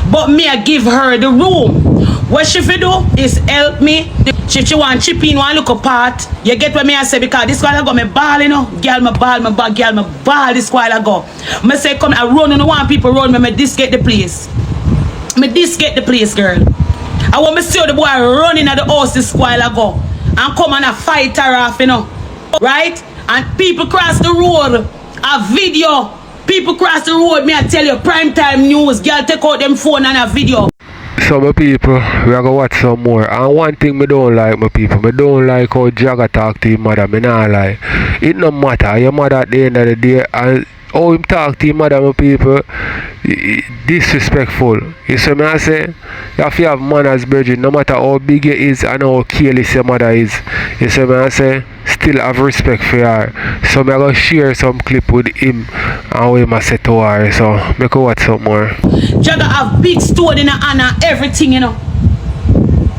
But me, I give her the room. What she fi do is help me. She want chip in one look apart. You get what me I say, because this while I go, me ball, you know. Girl, me ball, girl, me ball this while I go. Me say, come, I run, you know, want people run me, me this get the place. Me this get the place, girl. I want me see the boy running at the house this while I go. And come and a fight her off, you know. Right? And people cross the road. A video. People cross the road. Me I tell you, prime time news. Girl take out them phone and a video. Some people, we are going to watch some more. And one thing me don't like, my people, me don't like how Jagger talk to your mother. Me not like. It no matter. Your mother at the end of the day, and how him talk to your mother, my people, disrespectful. You see me I say? You have to have manners, Bridget, no matter how big you is and how careless your mother is. You see me I say? Still have respect for her. So I'm going to share some clip with him and how him I say to her. So make watch some more. Jagger have big stone in her hand and everything, you know.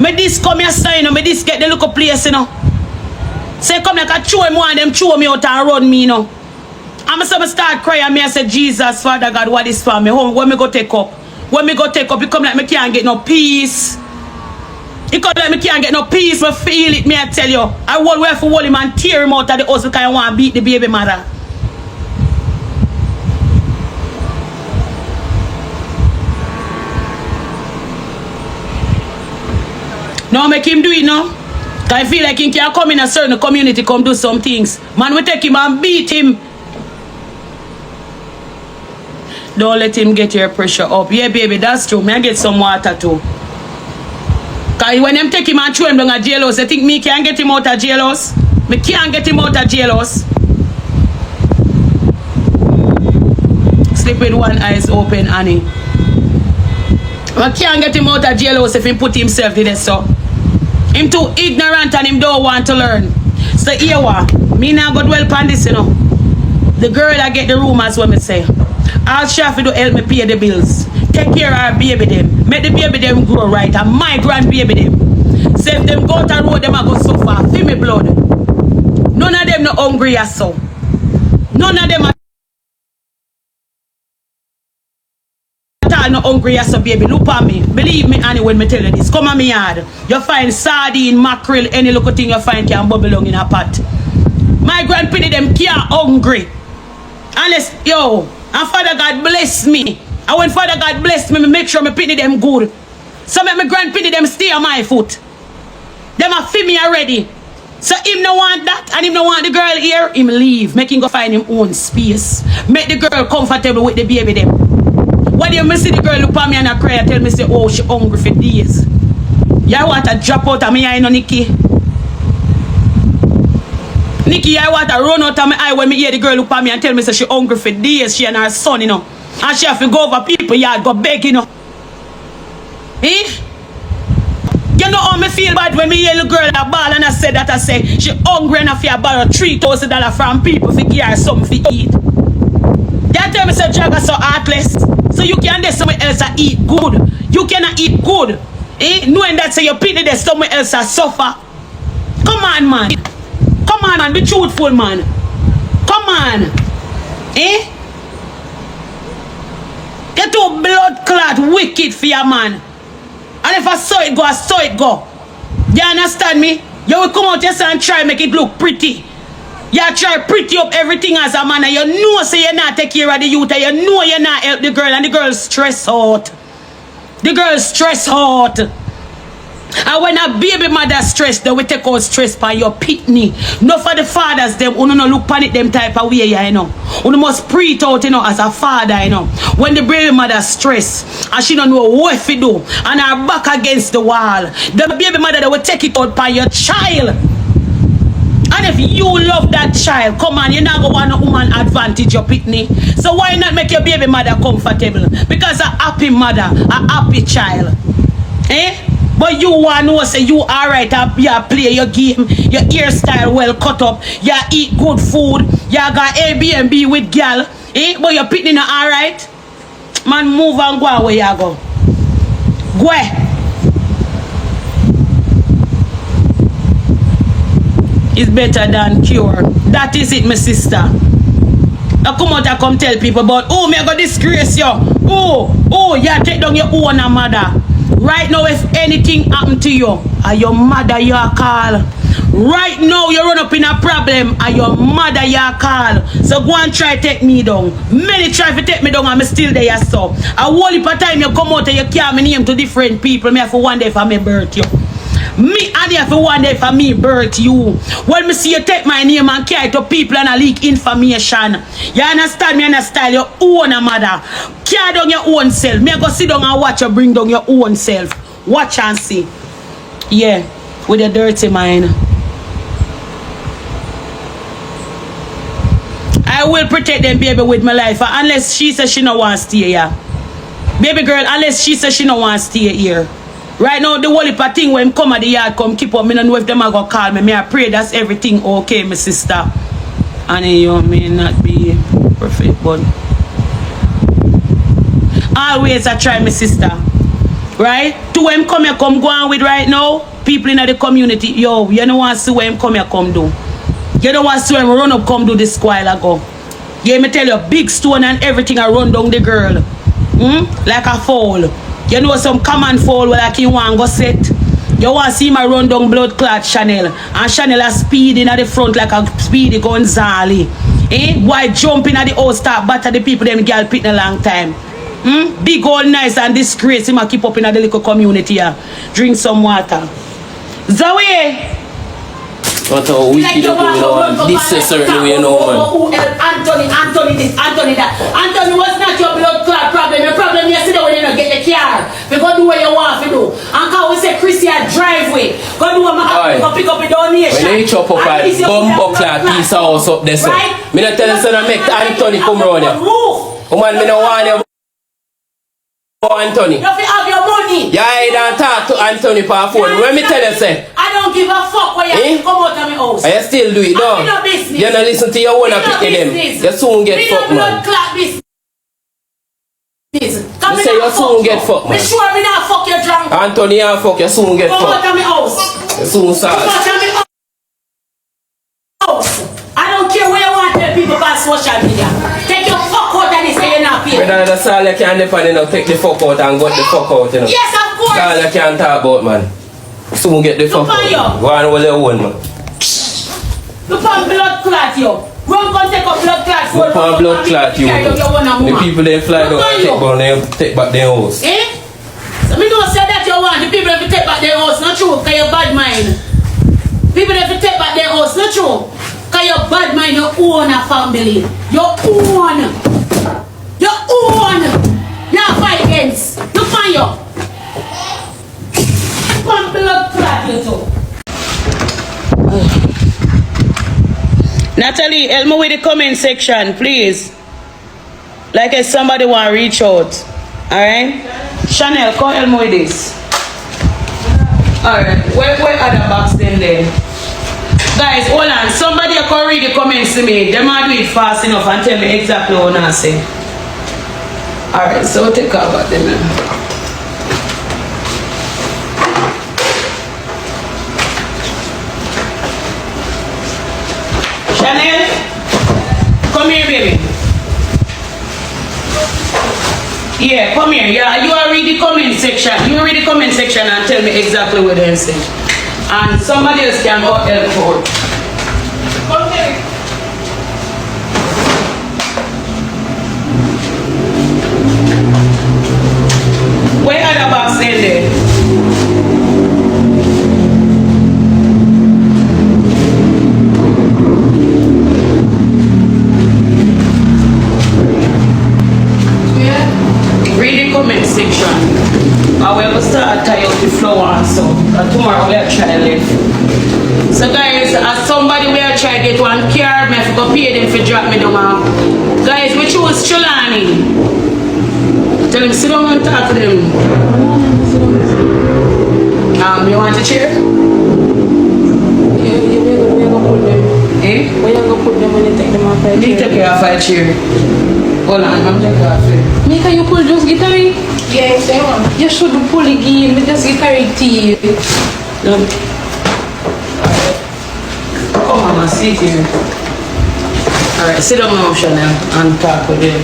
Me this come here sign, you know. Me this get the local place, you know. Say come like I chew him one, them chew me out and run me, you know. I'm going to start crying. Me I say, Jesus, Father God, what is for me? When me go take up? When me go take up, it come like me can't get no peace. It come like me can't get no peace. Me feel it, me I tell you. I will wear for hold him and tear him out of the house because I want to beat the baby mother. No, make him do it now. Because I feel like he can come in a certain community, come do some things. Man, we take him and beat him. Don't let him get your pressure up. Yeah, baby, that's true. Me I get some water too. Because when them take him and throw him down a jailhouse, they think me can't get him out of jailhouse. Me can't get him out of jailhouse. Sleep with one eyes open, Annie. I can't get him out of jailhouse if he put himself in there, so. Him too ignorant and him don't want to learn. So here what? Me now go dwell upon this, you know. The girl I get the room as what me say. All she have to do help me pay the bills. Take care of our baby them. Make the baby them grow right. And my grandbaby them. So if them go to the road, them a go suffer. Feel me blood. None of them no hungry as so. None of them are no hungry as so, baby. Look at me. Believe me, Annie, when me tell you this. Come on me yard. You find sardine, mackerel, any little thing you find can bubble on in a pot. My grandpity them can't hungry. Unless, yo, and Father God bless me. And when Father God bless me, make sure me pity them good. So make my grandpity them stay on my foot. Them a feel me already. So him no want that, and him no want the girl here, him leave. Make him go find him own space. Make the girl comfortable with the baby them. When you see the girl look at me and I cry, tell me say, oh, she hungry for days. You want to drop out of me eye, no, Nikki? Nikki, I want to run out of my eye when me hear the girl look at me and tell me say she hungry for days, she and her son, you know. And she have to go over people yard, go beg, you know. Eh? You know how me feel bad when me hear the girl that ball and I say that I say she hungry enough to borrow $3,000 from people to give her something to eat. You tell me say Jagger so heartless. So you can there somewhere else to eat good. You cannot eat good. Eh? Knowing that say you pity there somewhere else to suffer. Come on, man. Come on, man. Be truthful, man. Come on. Eh? You're too blood clot wicked for your man. And if I saw it go, I saw it go. You understand me? You will come out yes and try make it look pretty. You try pretty up everything as a man and you know say you not take care of the youth and you know you not help the girl and the girl stress out. The girl stress out. And when a baby mother stress, they will take out stress by your pitney. No for the fathers them, you no look pan it them type of way, you know. You must pre it out, you know, as a father, you know. When the baby mother stress and she don't know what to do and her back against the wall, the baby mother they will take it out by your child. And if you love that child, come on, you're not going to want a woman advantage your pitney. So why not make your baby mother comfortable? Because a happy mother, a happy child. Eh? But you want to say you alright, you play your game, your hairstyle well cut up, you eat good food, you got Airbnb with girl, eh? But your pitney not alright? Man, move and go where you go. Go. It's better than cure. That is it, my sister. Now come out and come tell people about, oh, me I go disgrace you. Oh, you take down your own mother. Right now, if anything happen to you, and your mother you call. Right now, you run up in a problem, and your mother you call. So go and try take me down. Many try to take me down, and I'm still there, so. A whole heap of time you come out and you carry me name to different people. Me have to one day for me birth you. Me and you have to one day for me birth you. When me see you take my name and carry to people and I leak information. You understand me and I style your own mother. Carry down your own self. Me go sit down and watch you bring down your own self. Watch and see. Yeah, with a dirty mind. I will protect them baby with my life unless she says she no want to stay here. Baby girl, unless she says she no want to stay here. Right now, the whole heap of thing when come at the yard, come keep up. Me don't know if them are going to call me. Me I pray that's everything okay, my sister. And you may not be perfect, but always I try, my sister. Right? To where him come here, come go on with right now, people in the community, yo, you don't want to see where him come here, come do. You don't want to see him run up, come do this while ago. Yeah, me tell you, big stone and everything I run down the girl. Like a foul. You know some common foul where like you want go set. You want to see my run down blood clot Chanel. And Chanel are speeding at the front like a speedy Gonzali. Eh? Boy jumping at the house start batter the people them girl pitting a long time. Big old nice and disgrace. Him a keep up in the little community here. Drink some water. Zoe! What a wicked up, this is certainly you know, man. Anthony this, Anthony that. Anthony was not your blood clot problem. Your problem yesterday when you don't get the car. We go do what you want to do. And can we say Christian driveway? Go do what I go pick up the donation. When they chop up a bumbo clot piece of house up there, so. Me not tell you so I make Anthony come round here. Come on, me no want you. Anthony. You have your money. Yeah, I don't talk to Anthony for phone. When me tell you say. I don't give a fuck where you come out of my house. I still do it, no. You don't listen to your own opinion them. You soon get fucked, man. You say you soon get fucked, man. Me sure me not fuck you drunk. Anthony, you fuck, you soon get fucked. Come out of my house. You soon start. Come out of my house. I don't care where you want to tell people about social media. Take your fuck out and say you're not here. That's all you can depend, you know. Take the fuck out and got the fuck out, you know. Yes, of course. That's all you can talk about, man. Soon get the fuck out. Go on with your own, man. Look on blood clot, yo. Run go take up blood clot for look on blood clot, you. The people they fly down and take back their house. Eh? So me don't say that you want the people that take back their house, not true, because you're bad mind. People that take back their house, not true. Because you're bad mind, your own family. Your own. Your own. Now fight against. Look on you. Come blood clot you too. Natalie, help me with the comment section, please. Like if somebody want to reach out. Alright? Chanel, come help me with this. Alright, where other box then there? Guys, hold on. Somebody can read the comments to me. They might do it fast enough and tell me exactly what I say. Alright, so take care about them now. Chanel, come here, baby. Yeah, come here. Yeah, you are read the comment section. You read the comment section and tell me exactly what they say. And somebody else can help out. Come here. Where are the box in there? Read the comment section. I will start tie up the flower and so. And tomorrow we'll try live. So guys, as somebody will try to get one car, I have to go pay them for drop me down. Guys, we choose Chulani. Tell them sit down and talk to them. You want a chair? Yeah, we're gonna put them. Eh? We're gonna put them when you take them off a chair. You take care of a chair. Hold on, I'm taking off it. Mika, you pull just guitar? Yeah, say one. You should pull it again, but just guitar tea. No. Come on, man, sit here. Alright, sit down now, Chanel, and talk with them.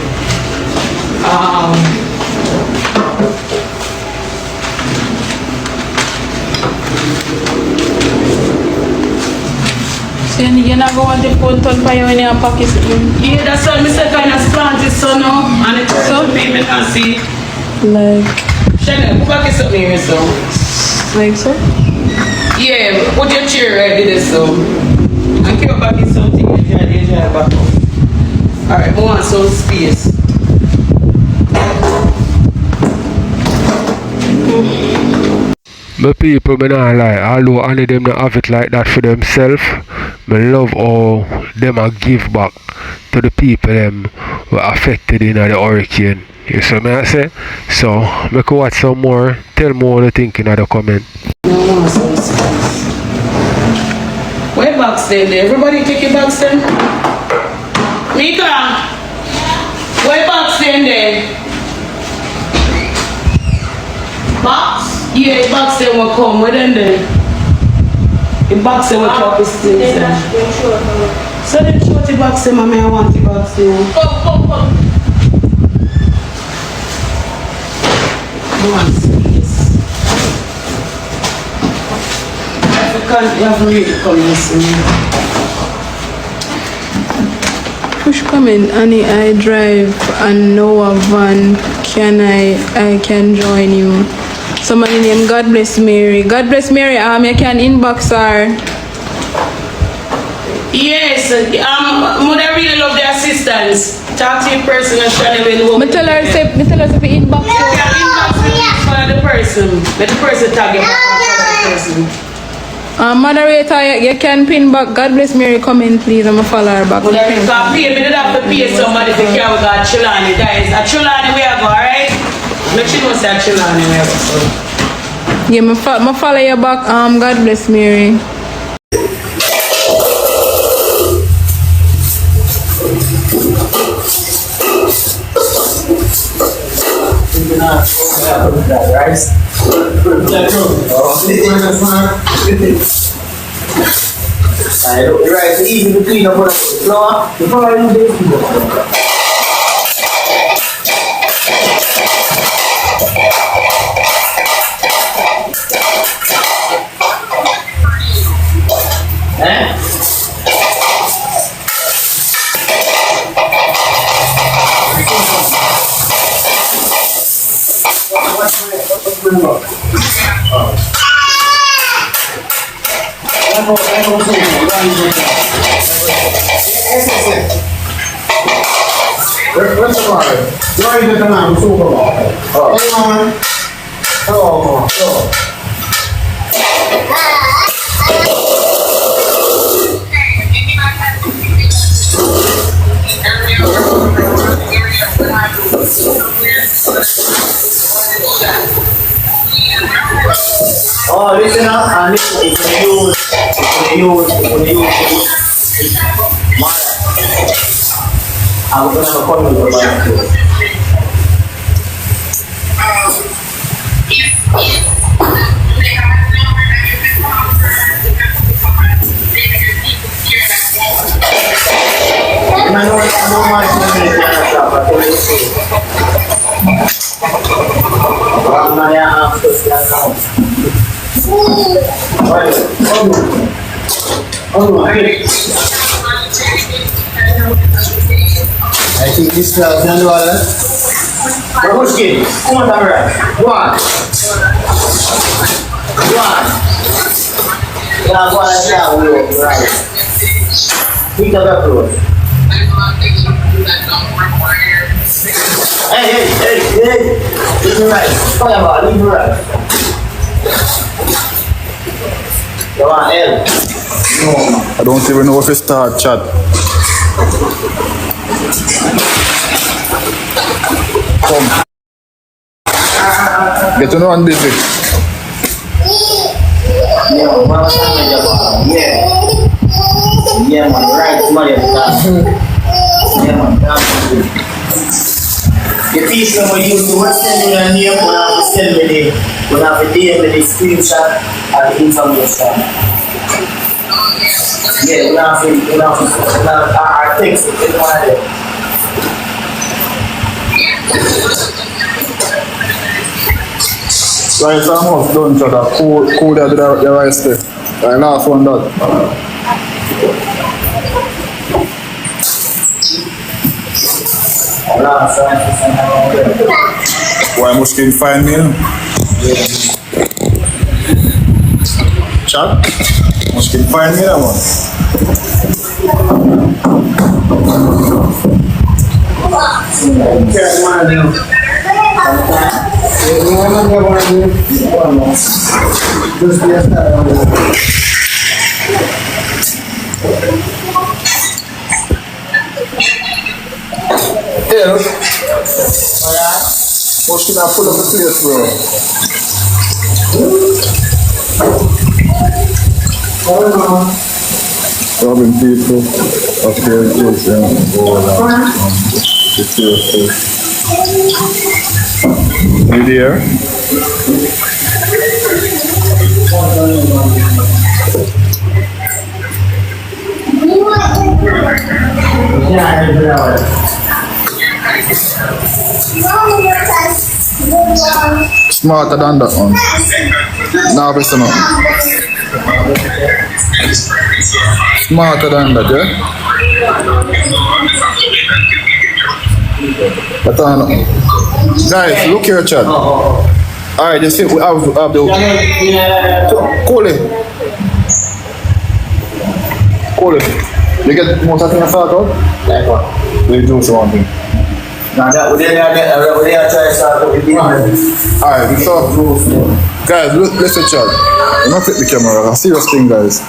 So you're not going to put on fire when you're packing it? Yeah, that's why I said kind of plant it so now, and it's so big, I can see. Like... Chanel, put back it up here, so. Like so? Yeah, put your chair right there, so. And keep back in something, you try back up. Alright, we want some space. My people, me not lie, although any of them not have it like that for themselves, me love how them a give back to the people them who were affected in the hurricane. You see me I say? So, me could watch some more, tell me what you think in the comment. Where box then? Everybody take your box then? Mika! Where box then there? Box? Yeah, the box then will come. Where then there? The box then will drop his things then. So then show the box then, mommy, I want the box then. Come. Go on, space. You have to really come and see. Push comment, Annie, I drive and know a van. I can join you. Somebody named God Bless Mary. God Bless Mary, you can inbox her. Yes, I really love the assistance. Talk to your person and try to know. Me tell her to inbox you. Yeah, inbox me for the person. Let the person tag you back for the person. Moderator, you can pin back. God Bless Mary, comment please. I'm going to follow her back. We didn't have to pay somebody to carry with Chulani, guys. At Chulani we have, alright? Make sure you know say Chulani we have. So. Yeah, I follow you back. God Bless Mary. Right, so easy to clean up on the floor before I do this. Where's the car? You're already going to come out. Hey, Mama. Hello, Mama. Hello. Oh, listen up. Listen, I'm going to have a call with you. I know I think this is Babushki, come on, Tamara. Go on. Yeah, go on, right. Pick up that road. Hey. Leave me right. Come on, leave me right. Come on, L. No. I don't even know if it's start chat. Come. Get to know and busy. Yeah, man, right, money at the time. Yeah, man, the piece that we use to send me a name, we have to send me the DM with the screenshot and the information. Yeah, we have our text, we want it. Right, so I'm off done, so that cool there, the rice there. Right, last one done. Why must you find me? Chat? Must you find me that one? Yeah. What's gonna pull up the place, bro? Robbing people, okay, yes, you there? Smarter than that one. Now listen up. Smarter than that, yeah? But guys, look here, Chad. Alright, you see, we have the Call it. You get most of the things out? Like what? We do something. Now that we are trying to start with the alright, so guys, listen, Chad. I'm not take the camera. A serious thing, guys.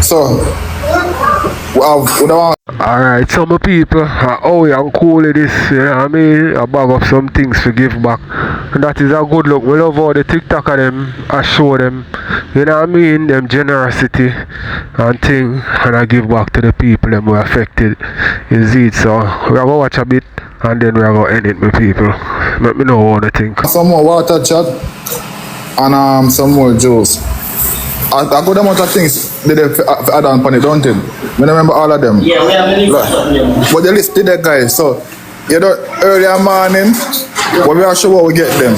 So alright, some people how young cool it is, you know what I mean? I bag up some things to give back. And that is a good look. We love all the TikTok of them, I show them, you know what I mean, them generosity and thing, and I give back to the people them who are affected indeed. So we are gonna watch a bit and then we are gonna end it with people. Let me know what they think. Some more water, Chad, and some more juice. I got them out of things they add on it, don't you? I remember all of them. Yeah, we have a list of them. But the list did that, guys. So, you know, earlier morning, when we are sure what we get them.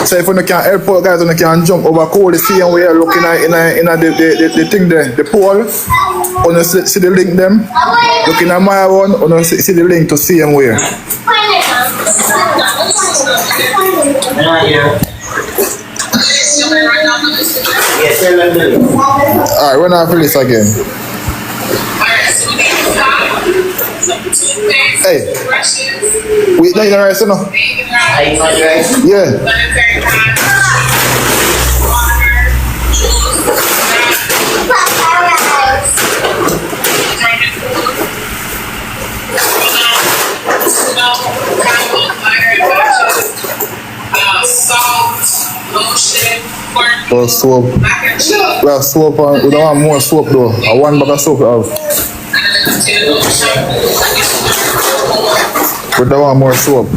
So if you can help out, guys, you can jump over cool the sea and we are looking at in the thing there, the pole. You see the link them. Looking at my one, you see the link to see them where. Alright, we're not for this again. Hey, we eating the rice, no? Yeah. Soap. We have soap and we don't want more soap though. One bag of soap we have. We don't want more soap.